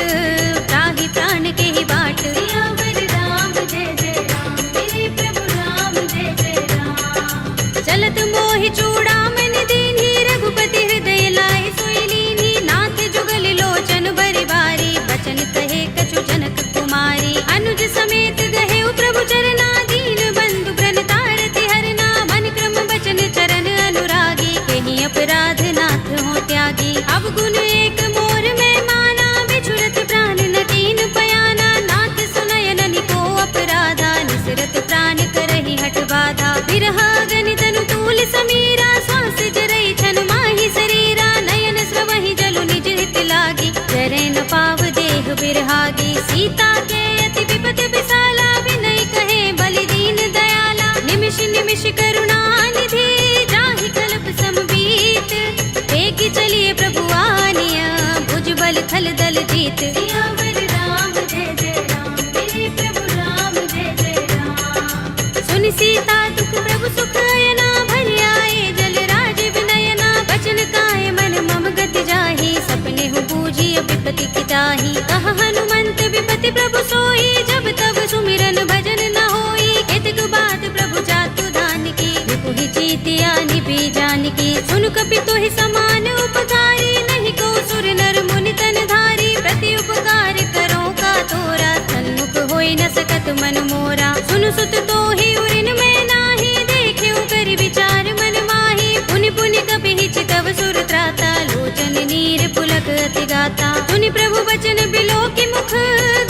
त्राहि प्राण के ही बाट सियावर राम जय जय राम मेरे प्रभु राम जय जय राम चलत मोहि चूड़ामणि दीन्ही रघुपति हृदय लाए सोई लीन्ही नाथ जुगल लोचन बरि बारी बचन कहे कछु जनक कुमारी अनुज समेत गहे प्रभु चरना दीन बंधु प्रणतारति हरना मन क्रम बचन चरण अनुरागी कहीं अपराध नाथ हो त्यागी अब गुण एक मोर में माना बिछुरत प्राण न कीन पयाना नाथ सुनयन निको अपराधा निसरत प्राण करहि हठ बाधा बिरहा गनि तनु तूल समीरा श्वास जरई छन माहि शरीरा नयन स्रवहि जलु निज हित लागी जरै न पाव देह बिरहागी सीता के अति विपत विसाला विनय कहे बलि दीन दयाला निमिष निमिष करुणा निधि जाहि कल्प समबीत एक चलिए प्रभु आनिया भुजबल थल दल जीत सियावर राम जय जय राम मेरे प्रभु राम जय जय राम सुनि सीता दुख प्रभु सुख अयना भरि आए जल राज विनयना बचन काय मन मम गति जाहि सपने हु बूझी विपति किताहि कह हनुमंत विपति प्रभु सोई जब तब सुमिरन भजन न होई केतक बात प्रभु जातु दान की विपुहि जीतिया निभि जान की सुन कपि तोहि समान उपकारी नहीं को सुर नर मुनि तन धारी प्रति उपकार करो का तोरा सन्मुख होई न सकत मन मोरा सुन सुत तोहि उरिन में नाही देखे कर विचार मन माही पुनि पुनि कपि चितव सुर त्राता लोचन नीर पुलक अति गाता सुनि प्रभु बचन बिलो की मुख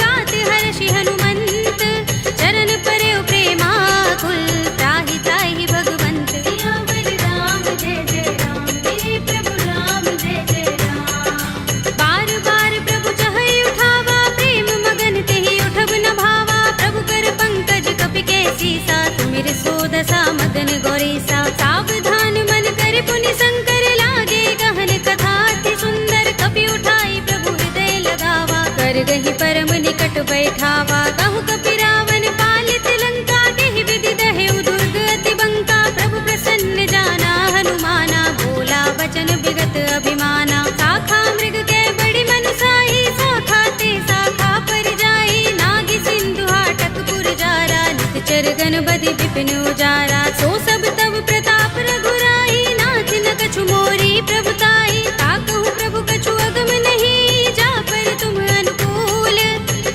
गात हर्षि हनुमंत चरण परे प्रेमाकुल त्राहि त्राहि भगवंत सियावर राम जय जय राम मेरे प्रभु राम जय जय राम बार बार प्रभु चहै उठावा प्रेम मगन तेहि उठब न भावा प्रभु कर पंकज कपि के सीसा तुमिर सोदसा मगन गौरीसा सावधान मन कर पुनि शंकर लागे गहन कथा अति सुंदर कपि उठाई प्रभु हृदय लगावा कर गहि परम निकट बैठावा कहु कपि रावण पालित लंका केहि विधि दहेउ दुर्ग अति बंका प्रभु प्रसन्न जाना हनुमाना बोला वचन विगत अभिमाना शाखा मृग के बड़ी मनसाही शाखा ते शाखा पर जाई नागी सिंधु हाटक पुर जारा निकचर गन बदि विपिन उजारा सो सब तब प्रताप रघुराई नाथ न कछु मोरी प्रभुताई ताकहु प्रभु कछु अगम नहीं जा पर तुम अनुकूल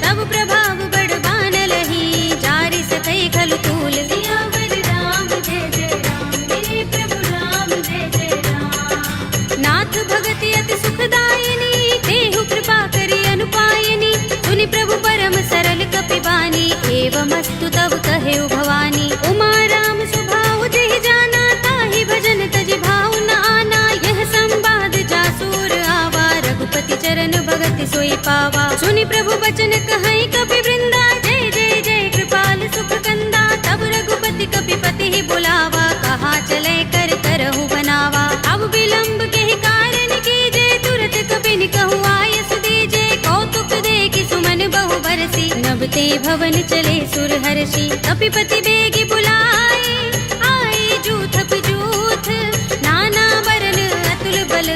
तब प्रभाव बड़ बान लही जारि सकै खलु तूल सियावर राम जय जय राम मेरे प्रभु राम जय जय राम नाथ भगति अति सुखदायिनी देहु कृपा करि अनुपायिनी सुनि प्रभु परम सरल कपि बानी एवमस्तु तब कहे भवानी उमा राम स्वभाव जहि जाना ताहि भजन तज भाव न आना यह संवाद जासूर आवा रघुपति चरण भगति सोई पावा सुनि प्रभु बचन कहै कपि वृंदा जय जय जय कृपाल सुख कंदा तब रघुपति कपि पति ही बुलावा कहा चले कर करहु बनावा अब विलंब के ही कारण कीजे तुरत कपि निकहु आयस दीजे कौतुक देखि सुमन बहु बरसी नभते भवन चले सुर हर्षि कपिपति बेगी बुलाए आए जूथ जूथ नाना बरन अतुल बल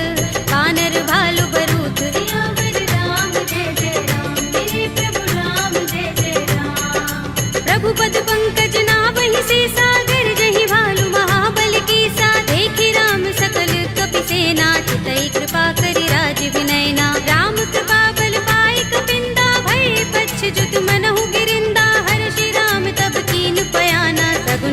कानर भालु बरूथ सियावर राम जय जय राम मेरे प्रभु राम जय जय राम प्रभु पद पंकज नावहि से सागर जहि भालु महाबल की सा देखि राम सकल कपि सेना चितई कृपा करि राज विनयना राम कृपा बल पाई कपिंदा भय पच्छ जुत मनहु गिरिंदा हर्षि राम तब कीन पयाना सगुन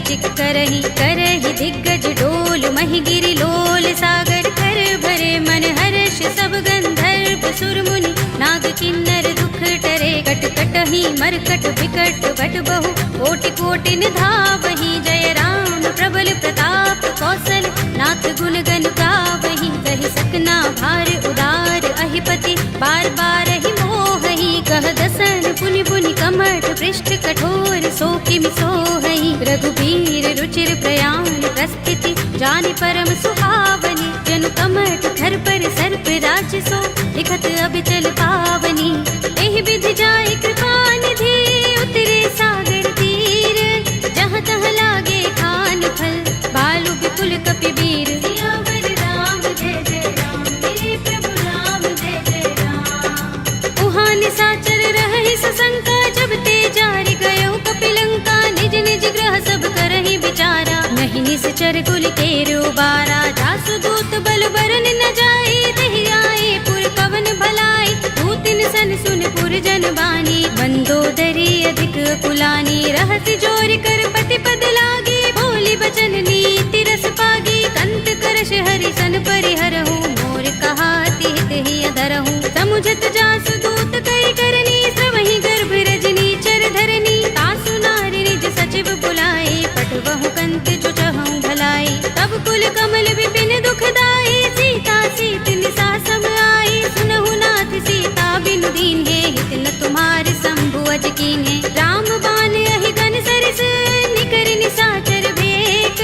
चिक करही करही दिग्गज डोल मही गिरि लोल सागर कर भरे मन हर्ष सब गंधर्व सुर मुनि नाग किन्नर दुख टरे कट कटही मरकट विकट बट बहु कोटि कोटि निधावही जय राम प्रबल प्रताप कौशल नाथ गुण गण गावही कहि सकना भार उदार अहिपति बार बार ही मोहही कह दसन पुनि पुनि कमठ पृष्ठ कठोर सो किम सोहई रघुबीर रुचिर प्रयाण प्रस्थिति जानि परम सुहावनी जन कमठ धर पर सर्प राज सो लिखत अबिचल पावनी एहि विधि जाय कृपा निधि उतरे सागर तीर जहाँ तहाँ लागे खान फल बालु विपुल कपिबीर सियावर राम जय जय राम मेरे प्रभु राम जय जय राम उहाँ निशाचर रहहि सशंका जब ते जारि गयो कपिलंका निज निज ग्रह सब करहि विचारा नहीं निश्चर कुल केरो बारा जासु दूत बल बरन न जाए तेहि आए पुर पवन भलाई दूतिन सन सुन पुर जन बानी मंदोदरी अधिक कुलानी रहसि जोर कर पति पद लागे बोली बचन नीति रस पागी कंत करश हरि सन परिहरहु मोर कहा तिहित ही अधरहु समुझत जासु दूत करि करनी श्रवहि गर्भ रजनी चर धरनी तासु नारी निज सचिव बुलाए पठवहु कंत जो चहु भलाई तब कुल कमल विपिन दुखदाई सीता सीत निसा सम आई सुनहु नाथ सीता बिनु दीन है हित न तुम्हारे शंभु अज कीन्हे राम बाण अहि गन सरिस निकर निशाचर भेक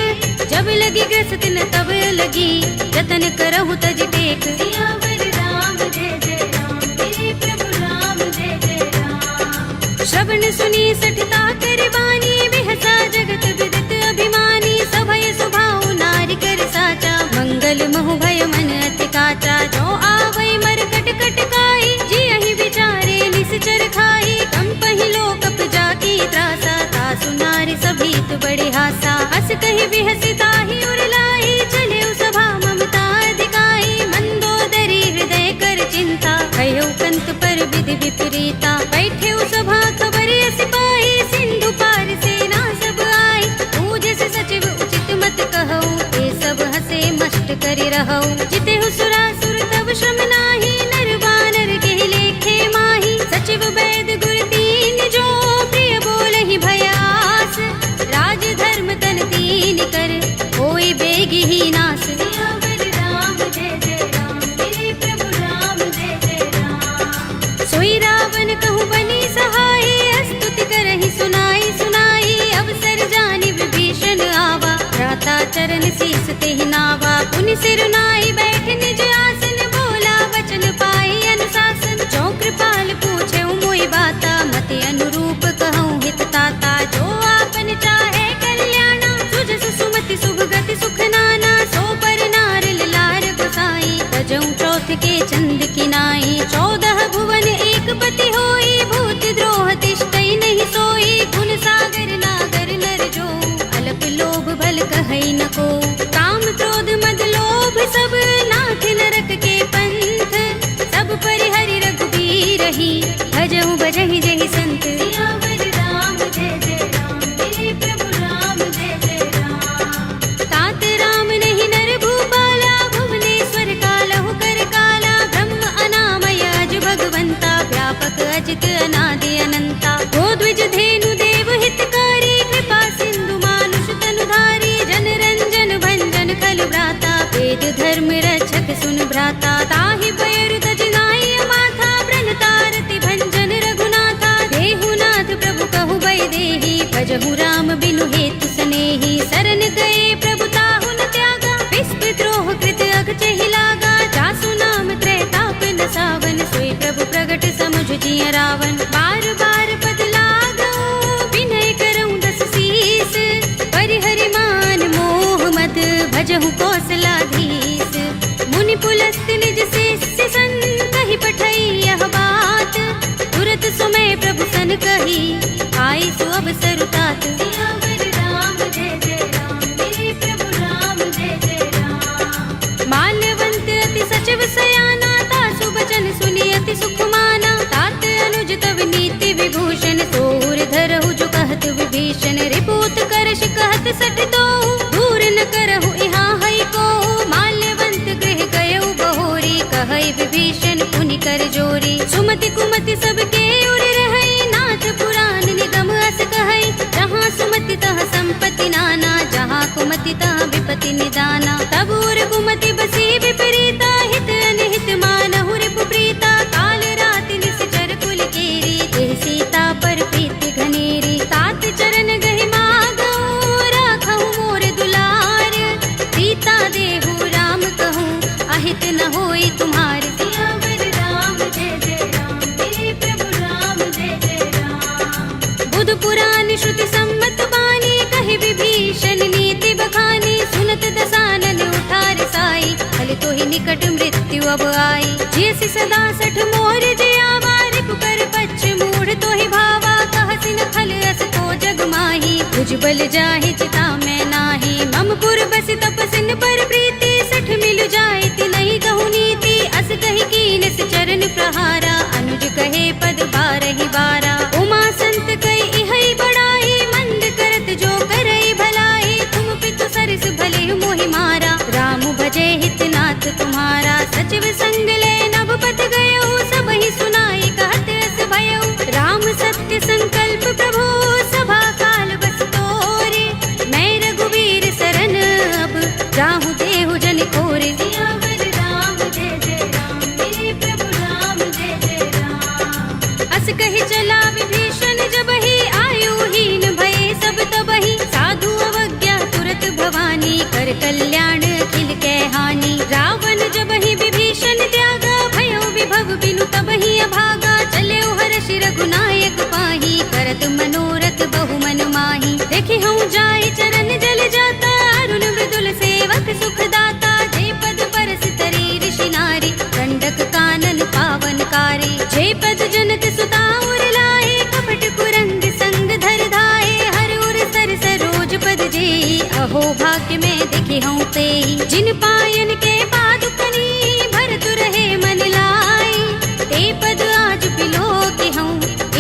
जब लगी ग्रस्त न तब लगी जतन करहु तज टेक सियावर राम जय जय राम मेरे प्रभु राम जय जय राम श्रवण सुनी सठता कर बानी बिहसा जगत विदित अभिमानी सभय सुभाउ नारी कर साचा मंगल महु भय मन अति काचा जो आवै मरकट कटकाई जियहि विचारे निश्चर खाई कंपहि लोकप जाकी त्रासा तासु नारी सभीत बड़े हासा हस कहि बिहसि ताहि उरलाई चले सभा ममता अधिकाई मंदोदरी हृदय कर चिंता कहो कंत पर विधि विपरीता बैठे सभा खबर सिपाही सिंधु पार सेना सब आई पूज से सचिव उचित मत कहो ये सब हसे मस्त करि रहो जिते सुरासुर तब श्रम नाही नर वानर के लेखे माही सचिव वैद गुर तीन जो प्रिय बोलहि भयास राज धर्म तन तीन कर होय बेगी ही नास सियावर राम जय जय राम मेरे प्रभु राम जय जय राम सोई रावण कहूँ बनी सहाय स्तुति करहि सुनाई सुनाई अवसर जानि विभीषण आवा भ्राता चरण शीस तेहि नावा पुनि सिर नाई बैठ निज आसन बोला वचन पाई अनुशासन जो कृपाल पूछे मोहि बाता मति अनुरूप कहूँ हित ताता जो आपन चाहे कल्याणा सुजस सुमति शुभ गति सुख नाना सो पर नार लार गोसाई तजऊ चौथ के चंद किनाई 14 भुवन एक पति होई भूत द्रोह तिष्ठई नहीं सोई गुण सागर नागर नर जो अल्प लोभ भल कहई न को काम क्रोध मद लोभ सब नाथ नरक के पंथ सब परिहरि रघुबीर ही भजहु भजहि जहि संत सियावर राम जय जय राम मेरे प्रभु राम जय जय राम तात राम नहीं नर भूपाला भुवनेश्वर कालहु कर काला ब्रह्म अनामय अज भगवंता व्यापक अजित अनादि अनंता गोद्विज धेनु देव हितकारी कृपा सिंधु मानुष तनुधारी जन रंजन भंजन खल भ्राता वेद धर्म रक्षक सुन भ्राता ताहि पैर तजनाई माथा ब्रन तारति भंजन रघुनाथा देहुनाथ प्रभु कहु बै देहि भजहु राम बिनु हेतु सनेहि शरण गए प्रभु ताहु न त्यागा विस्प द्रोह कृत अघ चहि लागा जासु नाम त्रैताप न सावन सोई प्रभु प्रगट समुझ जिय रावण बार बार पद लागो विनय करऊँ दस शीस परिहरि मान मोह मद भजहु कौशलाधीश मुनि पुलस्त निज शिष्य सन कहि पठई यह बात तुरत समय प्रभु सन कही आई सु अवसर तात सियावर राम जय जय राम मेरे प्रभु राम जय जय राम माल्यवंत अति सचिव सयाना तासु बचन सुनि अति सुख माना तात अनुज तव नीति विभूषण सोर धरहु जो कहत विभीषण रिपुत करश कहत सत सठ तो दूर न करहु यहाँ है को माल्यवंत गृह गयउ बहोरी कहै विभीषण पुनि कर जोरी सुमति कुमति सबके उर रहै नाथ पुराण निगम अस कहै जहाँ सुमति तह संपत्ति नाना जहाँ कुमति तह विपत्ति निदाना तब उर कुमति बसी विपरीता हित अनहित मानहु रिपु प्रीता काल रात निश्चर कुल केरी देह सीता पर प्रीति घनेरी तात चरण गहि मागहु राखहु मोर दुलार सीता देहु राम कहूँ अहित न होई तुम्हार सियावर राम जय जय राम मेरे प्रभु राम जय जय राम बुध पुराण श्रुति सम्मत बानी कहि विभीषण नीति बखानी सुनत दसानन उठार साई फल तो ही निकट मृत्यु अब आई जैसी सदा सठ मोर जयावा रिपुकर पच्छ मूढ़ तो ही भावा कहसि न खल अस को जग माही भुजबल जाहि चिता में नाही मम पुर बस तपसिन पर प्रीति सठ मिल जाए नहीं कहु नीति अस कहि कीनस चरण प्रहारा अनुज कहे पद बारहि बारा उमा संत कई इहै बड़ाई मंद करत जो करई भलाई तुम पितु सरस भले मोहि मारा राम भजे हित नाथ तुम्हारा सचिव संग ले नभ पत गयो सब ही सुनाई कहत अस भयो राम सत्य संकल्प प्रभु सभा काल बस तोरे मैं रघुवीर सरन अब जाहु देहु जन कोरे सियावर राम जय जय राम मेरे प्रभु राम जय जय राम अस कहि चला विभीषण जब ही आयुहीन भये सब तबहि साधु अवज्ञा तुरत भवानी कर कल्याण अखिल कै हानि रावण जब ही विभीषण त्यागा भयो विभव बिनु तबहि अभागा चले हर्ष रघुनायक पाही करत मनोरथ बहु मन माही देखि हूँ जाय चरण जल जाता अरुण मृदुल सेवक सुख दाता जे पद परस तरी ऋषि नारी दंडक कानन पावनकारी जे पद जनत सुता उर लाए कपट कुरंग संग धर धाए हर उर सर सरोज पद जेई अहो भाग्य में देखि हूँ तेई जिन पायन के पादुकनी भरतु रहे मन लाई ते पद आज बिलो के हूँ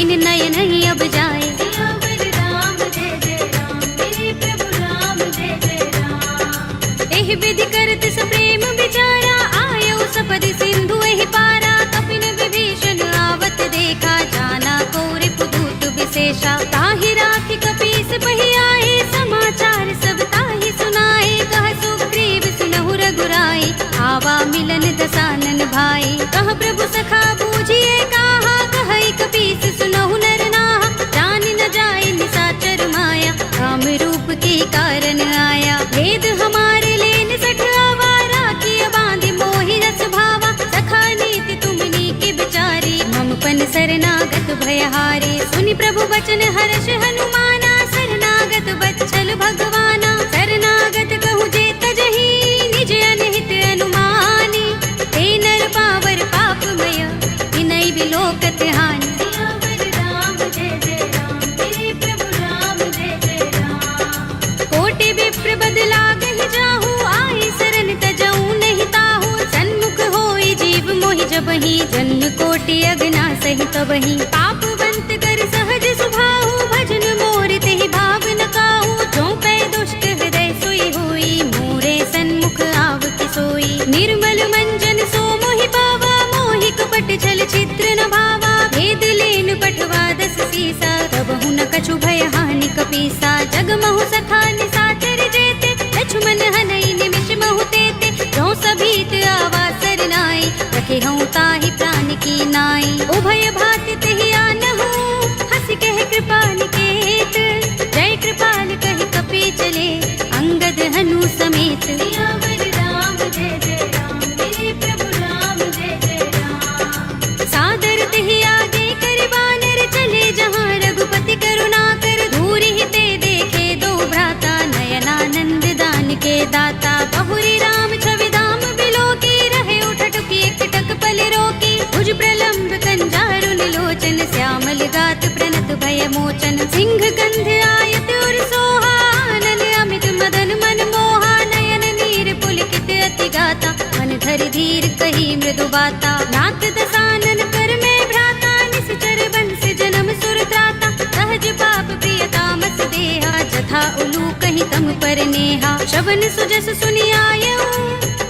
इन नयन ही अब जाए सियावर राम जय जय राम मेरे प्रभु राम जय जय राम एह विधि करत सप्रेम विचारा आयो सपदि सिंधु एहि पारा कपिन विभीषण आवत देखा जाना कोरि पुदूत विशेषा ताहि राखि कपीस पहि आए समाचार सब ताहि सुनाए कह सुग्रीव सुनहु रघुराई आवा मिलन दसानन भाई कह प्रभु सखा बूझिए काहा कहई कपीस सुनहु नर नाहा जान न जाए निसाचर माया काम रूप के कारण आया भेद हमारे लेन सठ आवारा किया बांधे मोहि रस भावा सखा नीति तुमनी के बिचारी ममपन शरणागत भयहारी सुनि प्रभु बचन हर्ष हनुमाना शरणागत बच्चल भगवाना शरणागत कहु जे तजहि निज अनहित अनुमानी ते नर पावर पापमय विनय बिलोकत हानि सियावर राम जय जय राम मेरे प्रभु राम जय जय राम कोटि विप्र बदला गहि जाहु आए शरण तजऊ नहीं ताहु सन्मुख होई जीव मोहि जबहि जन्म कोटि अगना सहि तबहि पापवंत कर सहज सुभाहु भजन मोर तेहि भाव न काहू जो पै दुष्ट हृदय सोई होई मोरे सन्मुख आव कि सोई निर्मल मंजन सो मोहि पावा मोहि कपट छल चित्र न भावा भेद लेन पठवा दस सीसा तबहु न कछु भय हानि कपीसा जग महु सखा निसाचर जेते लक्ष्मण हनई निमिष महु तेते जो सभीत आवा सरनाई रखे हूँ ताहि प्राण की नाई उभय भाति तेहि आनहु हंस कह कृपा निकेत जय कृपाल कहि कपि चले अंगद हनु समेत सियावर राम जय जय राम मेरे प्रभु राम जय जय राम सादर तेहि आगे कर बानर चले जहाँ रघुपति करुणा कर धूरि हिते देखे दो भ्राता नयनानंद दान के दाता बहुरी राम छवि धाम बिलो की रहे उठटुकी एकटक पल रोकी भुज प्रलंब कंजारुन लोचन श्यामल गात प्रणत भय मोचन सिंह गंध आयत उर सोहा आनन अमित मदन मन मोहा नयन नीर पुलकित अति गाता मन धरि धीर कही मृदु बाता नाथ दसानन कर में भ्राता निश्चर बंस जन्म सुर त्राता सहज पाप प्रिय तामस देहा जथा उलू कहि नहीं तम पर नेहा। श्रवण सुजस सुनि आयऊ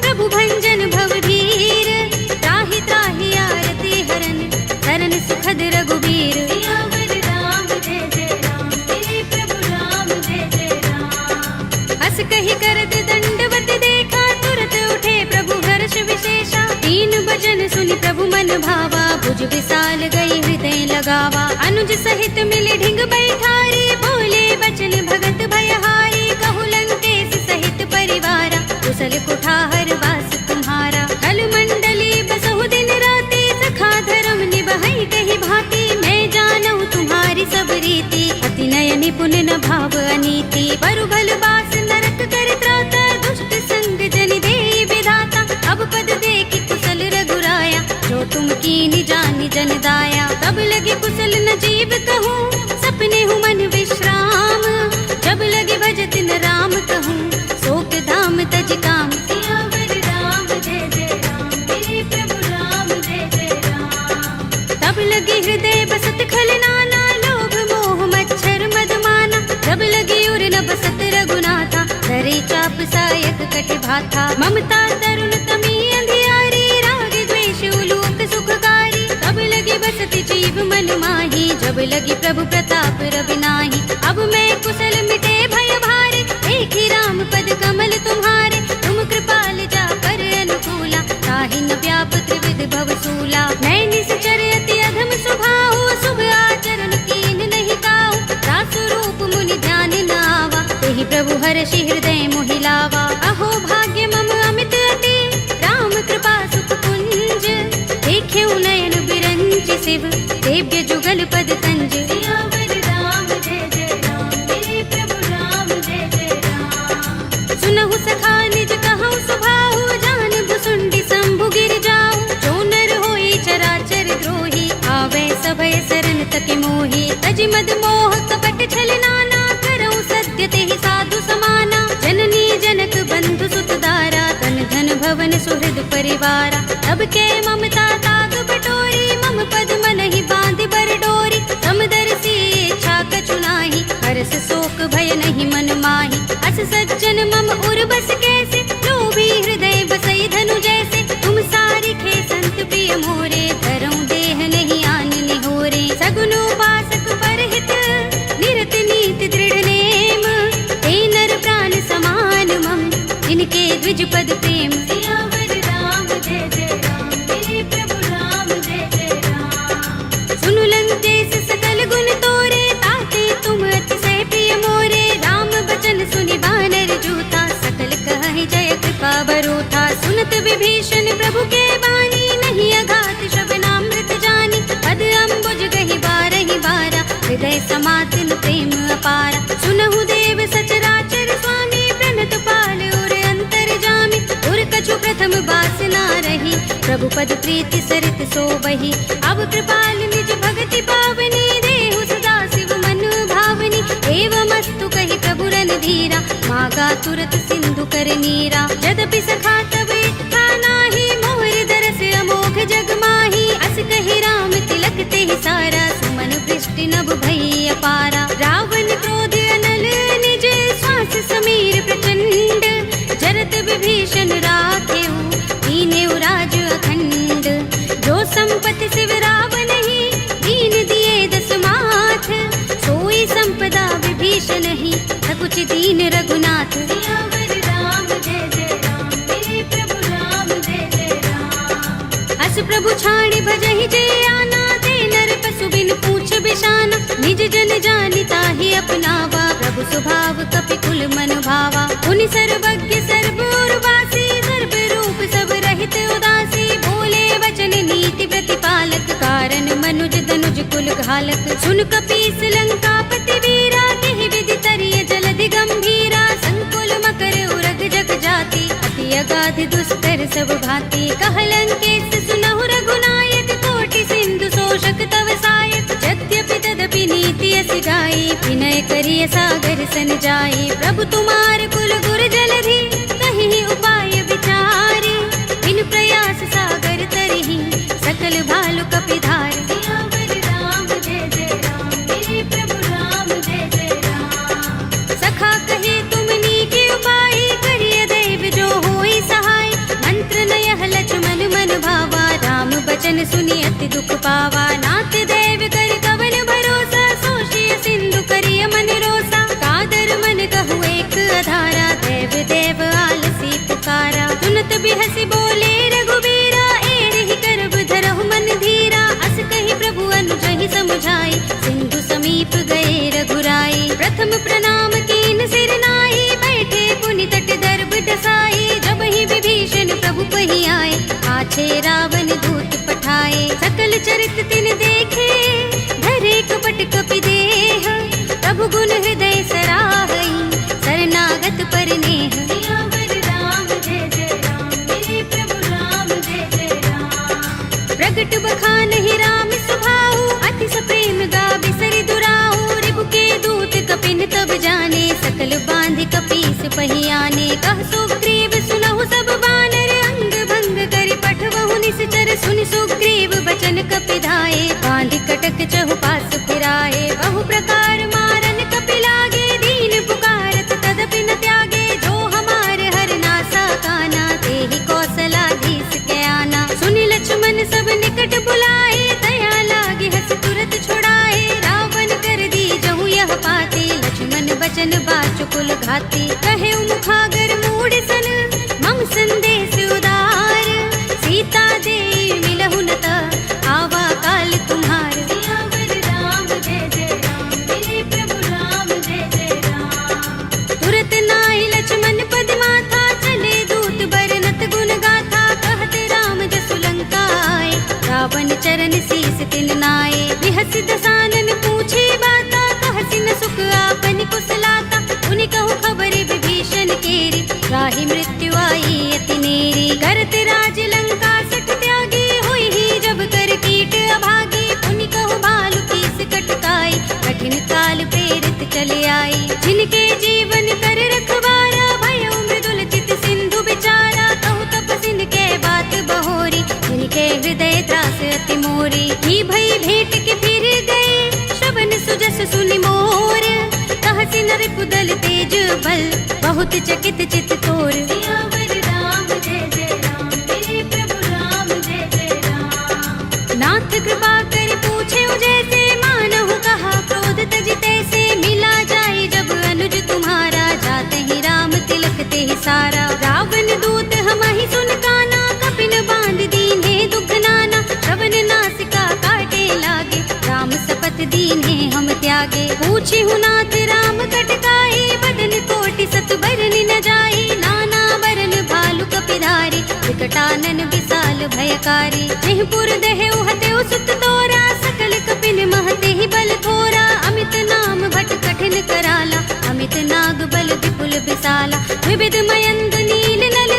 प्रभु भंजन भव धीर। त्राहि त्राहि आरती हरन शरण सुखद रघुबीर। सियावर राम जय जय राम, तेरे प्रभु राम जय जय राम। हस कहि करत दंडवत देखा, तुरत उठे प्रभु हर्ष विशेषा। दीन भजन सुनि प्रभु मन भावा, भुज विशाल गई हृदय लगावा। अनुज सहित मिले ढिंग बैठारी, बोले बचन भगत भयहारी। कहु लंकेश सहित परिवारा, कुशल कुठार वास तुम्हारा। कल मंडली बसहु दिन राति, सखा धर्म निबहै कहि भांति। मैं जानऊ तुम्हारी सब रीति, अति नय निपुण न भाव अनीति। परु भल बास नरक कर त्राता, दुष्ट संग जन देई विधाता। अब पद देखि कुशल रघुराया, जो तुम कीनि जानि जन दाया। तब लगे कुशल न जीव कहूँ, सपने हूँ मन विश्राम। जब लगे भजत न राम कहूँ, शोक धाम तज काम। सियावर राम जय जय राम, तेरे प्रभु राम जय जय राम। तब लगे हृदय बसत खल नाना, लोभ मोह मच्छर मद माना। जब लगे उर न बसत रघुनाथा, धरे चाप सायक कटि भाथा। ममता तरुण तमी अंधियारी, राग द्वेष उलूक सुखकारी। तब लगे बसत जीव मन माही, जब लगी प्रभु प्रताप रवि नाही। अब मैं कुशल मिटे भय भारे, देखी राम पद कमल तुम्हारे। तुम कृपाल जा कर अनुकूला, ताहि न व्याप त्रिविध भव सूला। मैं निश्चर अति अधम स्वभाव, शुभ आचरण कीन नहीं काऊ। दासु रूप मुनि ध्यान न आवा, तेहि प्रभु हर्षि हृदय मोहि लावा। अहो भाग्य मम अमित अति, राम कृपा सुख कुंज। देखे नयन बिरंज शिव, देव्य जुगल पद तंज। सियावर राम जय जय राम, तेरे प्रभु राम जय जय राम। सुनहु सखा निज कहूँ सुभाहु, जान भुसुंडी शंभु गिर जाऊ। जो नर होई चराचर द्रोही, आवे सभय शरण तक मोही। तज मद मोह कपट छल नाना, करऊँ सत्य तेहि साधु समाना। जननी जनक बंधु सुत दारा, तन धन भवन सुहृद परिवारा। तब के ममता ताग बटोरी, मम पद मन ही बांध बर डोरी। समदर्शी इच्छा कछु नाही, हर्ष शोक भय नहीं मन माही। अस सज्जन मम उर बस कैसे, लोभी हृदय बसई धनु जैसे। तुम सारिखे संत प्रिय मोरे, धरऊँ देह नहीं आन निहोरे। सगुन उपासक परहित, निरत नीति दृढ़ नेम। ते नर प्राण समान मम, इनके द्विज पद प्रेम। सियावर राम जय जय राम, तेरे प्रभु राम जय जय राम। सुनु लंकेश सकल गुण तोरे, ताते तुम अतिशय प्रिय मोरे। राम बचन सुनि बानर जूथा, सकल कहहि जय कृपा बरूथा। सुनत विभीषण प्रभु के बानी, नहीं अघात श्रवणामृत जानी। पद अम्बुज गहि बारहि बारा, हृदय समातिन प्रेम अपारा। सुनहु देव सचराचर स्वामी, प्रणत पाल उर अंतर जामी। उर कछु प्रथम बासना रही, प्रभु पद प्रीति सरित सोबहि। अब कृपाल निज भगति पावनी, देहु सदा शिव मन भावनी। एवमस्तु कहि प्रभु रणधीरा, मागा तुरत सिंधु कर नीरा। यद्यपि सखा तब इच्छा नाही, मोर दरस अमोघ जग माही। अस कहि राम तिलक तेहि सारा, सुमन वृष्टि नभ भई अपारा। रावण क्रोध अनल निज, श्वास समीर प्रचंड। जरत विभीषण राखेऊ, दीनेउ राज अखंड। जो संपत्ति शिव रावण ही, दीन दिए दस माथ। सोई संपदा विभीषण ही, सकुच दीन रघुनाथ। सियावर राम जय जय राम, तेरे प्रभु राम जय जय राम। अस प्रभु छाड़ी भजहि जय आना, ते नर पशु बिन पूछ बिशाना। निज जन जानि ताहि अपनावा, प्रभु स्वभाव कपि कुल मन भावा। उनि सर्वज्ञ सर्व उर्वासी, सर्व रूप सब रहित उदासी। बोले वचन नीति प्रतिपालक, कारण मनुज तनुज कुल घालक। सुन कपीस लंकापति वीरा, केहि विधि तरिय जलधि गंभीरा। संकुल मकर उरग जग जाति, अति अगाध दुस्तर सब भांति। कह लंकेश सुनहु रघुनायक, कोटि सिंधु शोषक तव सायक। यद्यपि तदपि नीति अस गाई, विनय करिय सागर सन जाई। प्रभु तुम्हार कुल गुर जलधि, कहीं उपाय विचारी। बिन प्रयास सागर तरहि, सकल भालु कपिधार। सियावर राम जय जय राम, तेरे प्रभु राम जय जय राम। सखा कहे तुम सुनी अति दुख पावा। नाथ देव कर कवन भरोसा, सोशिय सिंधु करिय मन रोसा। कादर मन कहु एक अधारा, देव देव आलसी पुकारा। सुनत बिहसी बोले रघुबीरा, एहि करब धरहु मन धीरा। अस कहि प्रभु अनुजहि समुझाई, सिंधु समीप गए रघुराई। प्रथम प्रणाम कीन सिर नाई, बैठे पुनि तट दर्भ डसाई। जब ही विभीषण प्रभु पहि आए, पाछे रावण दूत पठाए। सकल चरित तिन देखे, धरे कपट कपि देह। प्रभु गुण हृदय सराहई, शरणागत पर नेह। सियावर राम जय जय राम, मेरे प्रभु राम जय जय राम। प्रगट बखानहि राम सुभाऊ, अति सप्रेम गाबि सरि दुराऊ। रिबु के दूत कपिन तब जाने, सकल बांधि कपीस पहि आने। कह सुग्रीव सुनहु सब बानर, अंग भंग करि पठवहु निश्चर। सुनि सुग्रीव बचन कपि धाये, बांधि कटक चहुपास फिराए। बहु प्रकार मारन कपि लागे, दीन पुकारत तदपि न त्यागे। जो हमारे हर नासा काना, तेहि कौशलाधीश के आना। सुनि लक्ष्मण सब निकट बुलाए, दया लागे हस तुरत छुड़ाए। रावण कर दी जहु यह पाती, लक्ष्मण बचन बाचुकुल घाती। कहे मुखागर मूढ़ सन, मम संदेश उदार। सीता दे मिलहु न त, आवा काल तुम्हार। सियावर राम जय जय राम, मेरे प्रभु राम जय जय राम। तुरत नाई लक्ष्मण पद माथा, चले दूत बरनत गुण गाथा। कहत राम जसु लंका आए, रावण चरण शीस तिन नाए। बिहसि दसानन पूछे बाता, कहसि न सुख आपन कुशलाता। उनि कहु खबर विभीषण केरी, राहि मृत्यु आई अति नेरी। करत राज लंका सठ त्यागी, हुई ही जब कर कीट अभागी। उनि कहु भालु कीस कटकाई, कठिन काल प्रेरित चले आई। जिनके जीवन कर रखवारा, भयउ मृदुल चित सिंधु बिचारा। कहु तपसिन के बात बहोरी, जिनके हृदय त्रास अति मोरी। ही भई भेंट के फिर गए, श्रवण सुजस सुनि मोर। कहसि नर पुदल तेज बल, बहुत चकित चित तोर। सियावर राम जय जय राम, मेरे प्रभु राम जय जय राम। नाथ कृपा कर पूछे जैसे, मानहु कहा क्रोध तज तैसे। मिला जाए जब अनुज तुम्हारा, जाते ही राम तिलक ते सारा। रावण दूत हमहि सुन काना, कपिन बांध दीन्हे दुख नाना। श्रवण नासिका काटे लागे, राम शपथ दीन्हे हम त्यागे। पूछी हूँ नाथ राम कटकाई, बदन कोटि सत बरन न जाई। नाना बरन भालु कपिधारी, विकटानन विशाल भयकारी। जिहपुर दहेउ हतेउ सुत तोरा, सकल कपिन महते ही बल थोरा। अमित नाम भट कठिन कराला, अमित नाग बल विपुल विशाला। विविध मयंद नील नल,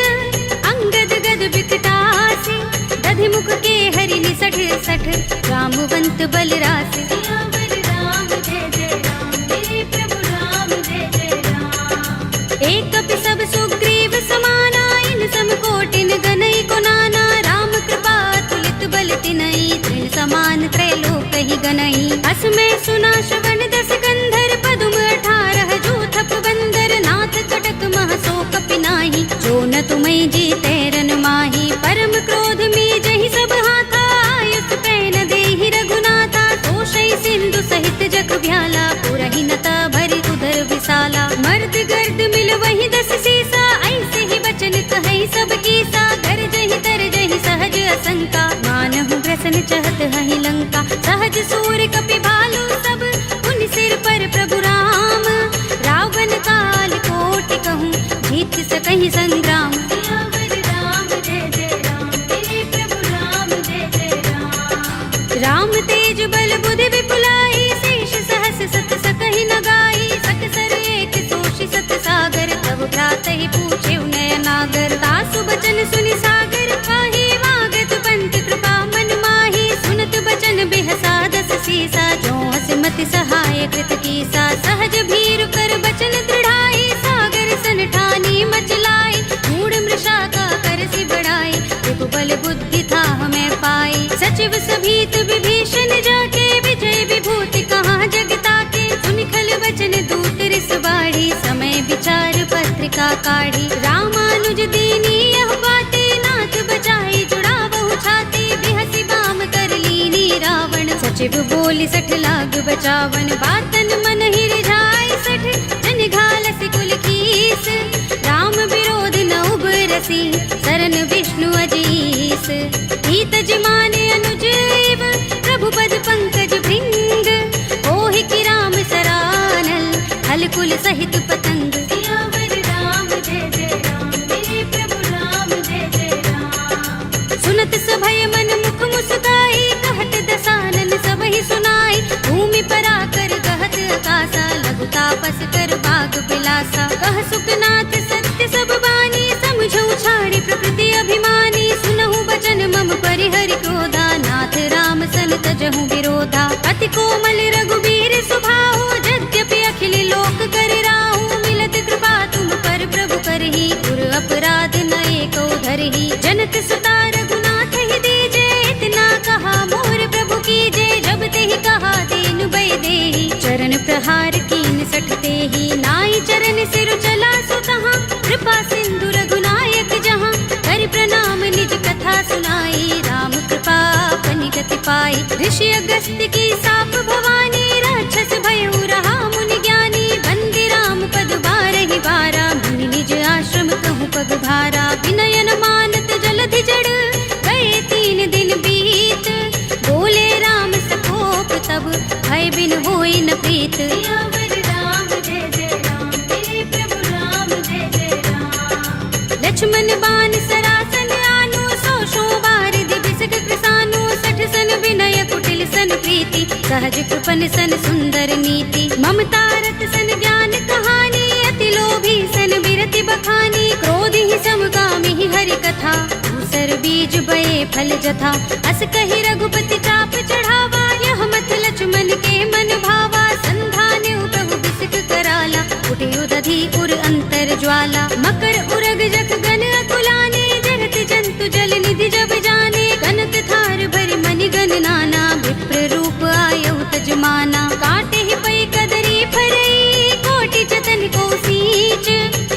अंगद गद विकटासी। दधि मुख के हरि निसठ सठ, रामवंत बल रासि। सियावर राम जय जय राम, मेरे प्रभु राम जय जय राम। एक कपि सब सुग्रीव समाना, इन सम कोटिन गनई को नाना। राम कृपा तुलित बल तिनई, तृण समान त्रैलोक ही गनई। अस में सुना श्रवण दस कंधर, पदुम 18 जूथप बंदर। नाथ कटक मह सो कपि नाही, जो न तुम्हें जीते रन माही। परम क्रोध में जहि सब हाथा, आयुष पैन देहि रघुनाथा। तोषै सिंधु सहित जग भ्याला, पुरहि नता भरि उदर विशाला। मर्द गर्द मिल वही 10 सीसा, ऐसे ही बचन कहै सब कीसा। गरजहि तरजहि सहज असंका, मानहु ग्रसन चहत हहि लंका। सहज सूर कपि भालु सब, उन सिर पर प्रभु राम। रावण काल कोटि कहूँ, जीत सकहि संग्राम। सियावर राम जय जय राम, मेरे प्रभु राम जय जय राम। राम तेज बल बुद्धि विपुलाई, शेष सहस सत सकहि न गाई। सकसर एक सोषि सत सागर, तब भ्रातहि पूछे नय नागर। तासु बचन सुनि सागर पाहि, वागत पंत कृपा मन माहि। सुनत बचन बिहसा 10 सीसा, जो हसमति सहाय कृत कीसा। सहज भीरु कर बचन दृढ़ाई, सागर सन ठानी मचलाई। मूढ़ मृषा का करसि बढ़ाई, विपुबल बुद्धि था हमें पाई। सचिव सभीत विभीषण जाके, विजय विभूति कहाँ जगता के। सुनि खल वचन दूत रिस बाढ़ी, समय विचार पत्रिका काढ़ी। रामानुज दीनी यह बातें, नाथ बचाई जुड़ा बहु छाती। बिहसि बाम सचिव बोली 60 लाख बचावन, बातन मन ही रिझाई 60 जन घालस कुल कीस। राम विरोध न उबरसी सरन विष्णु अजीस, हित जिमाने अनुजीव प्रभु पद पंकज भृंग। ओहि की राम सरानल हल कुल सहित पतंग। सियावर राम जय जय राम, मेरे प्रभु राम जय जय राम। सुनत सभय मन मुख मुस्काई, कहत दसानन सबहि सुनाई। भूमि पर आकर कहत आकाशा, लघु तापस कर बाग बिलासा। कह सुखनाथ सत्य सब बानी, समझऊ छाड़ी प्रकृति अभिमानी। सुनहु बचन मम परिहरि क्रोधा, नाथ राम सन तजहु विरोधा। अति कोमल रघुबीर सुभाहु, यद्यपि अखिल लोक कर राहु। मिलत कृपा तुम पर प्रभु करही, गुर अपराध न एको धरही। जनक सुता रघुनाथ ही दीजे, इतना कहा मोर प्रभु कीजे। जब तेहि कहा दीन भय देहि, चरण प्रहार कीन 60 तेहि। नाई चरण सिर चला सुतहाँ, कृपा सिंधु रघुनायक जहाँ। कर प्रणाम निज कथा सुनाई, राम कृपा अपनी गति पाई। ऋषि अगस्त्य की साप भवानी, राक्षस भयउ रहा मुनि ज्ञानी। बंदी राम पद बारहि बारा, मुनि निज आश्रम कहूँ पग भारा। विनयन मानत जलधि जड़, गए 3 दिन बीत। बोले राम सकोप तब, भय बिन होई न प्रीत। सियावर राम जय जय राम, मेरे प्रभु राम जय जय राम। लक्ष्मण बान सरासन आनु, 100 बारिधि बिसक कृसानु। 60 सन विनय कुटिल सन प्रीति, सहज कृपन सन सुंदर नीति। ममता रत सन ज्ञान कहानी, अति लोभी सन बिरति बखानी। क्रोध ही समकामी ही हरि कथा, दूसर बीज बये फल जथा। अस कहि रघुपति चाप चढ़ावा, यह मत लक्ष्मण के मन भावा। संधाने प्रभु बिसक कराला, उठे उदधि उर अंतर ज्वाला। मकर उरग जख गन अकुलाने, जरत जंतु जल निधि जब जाने। कनक थार भरि मनि गन नाना, विप्र रूप आयउ तजमाना। काटे ही पै कदरी फरई, कोटि जतन को सींच।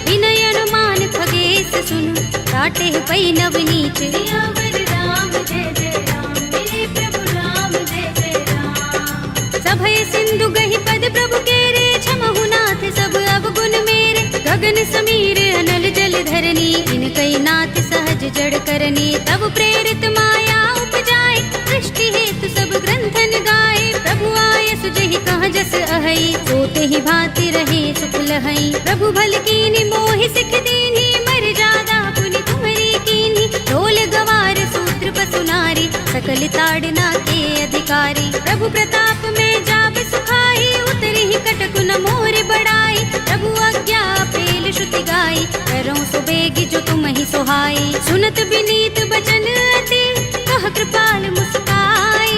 विनय अनुमान खगेश सुन, काटे ही पै नवनीच। सियावर राम जय जय राम, मेरे प्रभु राम जय जय राम। सभय सिंधु गहि पद प्रभु केरे, क्षमहु नाथ सब अवगुण मेरे। गगन समीर अनल जल धरनी, इनकई नाथ सहज जड़ करनी। तब प्रेरित माया उपजाए, सृष्टि हेतु सब ग्रंथन गाए। प्रभु आय सुजहि कहाँ जस अहै, सोते ही भांति रहे सुख लहै। प्रभु भल कीनी मोहि सिख दीनी, मर जादा पुनि तुम्हरी कीनी। ढोल गवार सूत्र पसु नारी, सकल ताड़ना के अधिकारी। प्रभु प्रताप में जाप सुखाई, उतरी ही कटकु न मोर बढ़ाई। प्रभु आज्ञा पेल श्रुति गाई, करऊँ सुबेगी जो तुम ही सुहाई। सुनत विनीत बचन अति, कह कृपाल मुस्काई।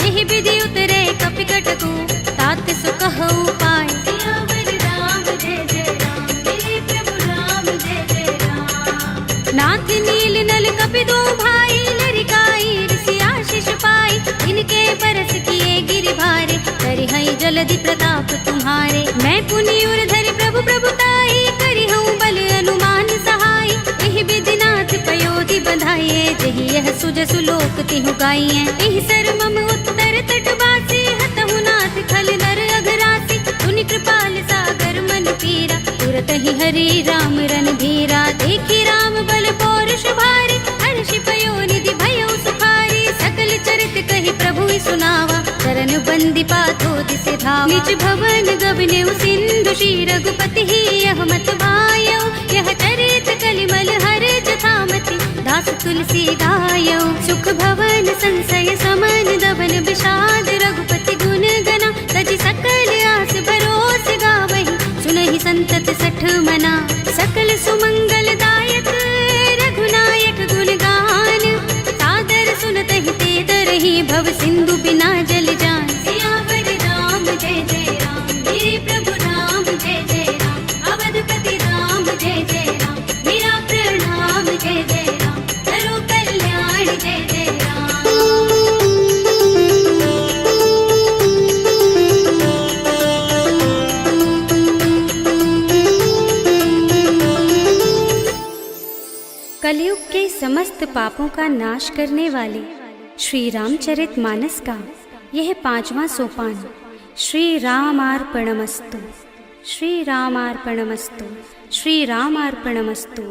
जेहि विधि उतरे कपि कटकु, तात सुकहु पाय। सियावर राम जय जय राम, मेरे प्रभु राम जय जय राम। नाथ नील नल कपि दो भाई, लरिकाई ऋषि आशीष पाई। इनके बरस किए गिरि भारे, करिहई जलधि प्रताप तुम्हारे। मैं पुनि उर धरि प्रभु प्रभुताई, करिहऊँ बल अनुमान सहाय। एहि विधि नाथ पयोधि बंधाइए, जहि यह सुजसु लोक तिहु गाइए। एहि सर मम उत्तर तटवासी, हतहु नाथ खल नर अघरासी। तुनि कृपाल सागर मन पीरा, तुरत ही हरि राम रणधीरा। देखी राम बल पौरुष भारी, हर्षि पयोनिधि भयउ सुखारी। सकल चरित कहि प्रभु सुनावा, चरण बंदी पाथो दिसि धावा। निज भवन गबनेउ सिंधु, श्री रघुपति ही यह मत भायौ। यह चरित कलिमल हर जथामति, दास तुलसी गायौ। सुख भवन संशय समन, दबन विषाद रघुपति गुण गना। तजि सकल आस भरोस गावहि, सुनहि संतत 60 मना। सकल सुमंगल दायक रघुनायक गुण गान, सादर सुनतहि ते तरहि भव सिंधु बिना जल जान। सियावर राम जय जय राम, मेरे प्रभु राम जय जय राम। अवधपति राम जय जय राम, मेरा प्रणाम जय जय राम। करो कल्याण जय जय राम। कलयुग के समस्त पापों का नाश करने वाले श्री रामचरितमानस का यह 5वां सोपान श्री रामार्पणमस्तु, श्री रामार्पणमस्तु, श्री रामार्पणमस्तु।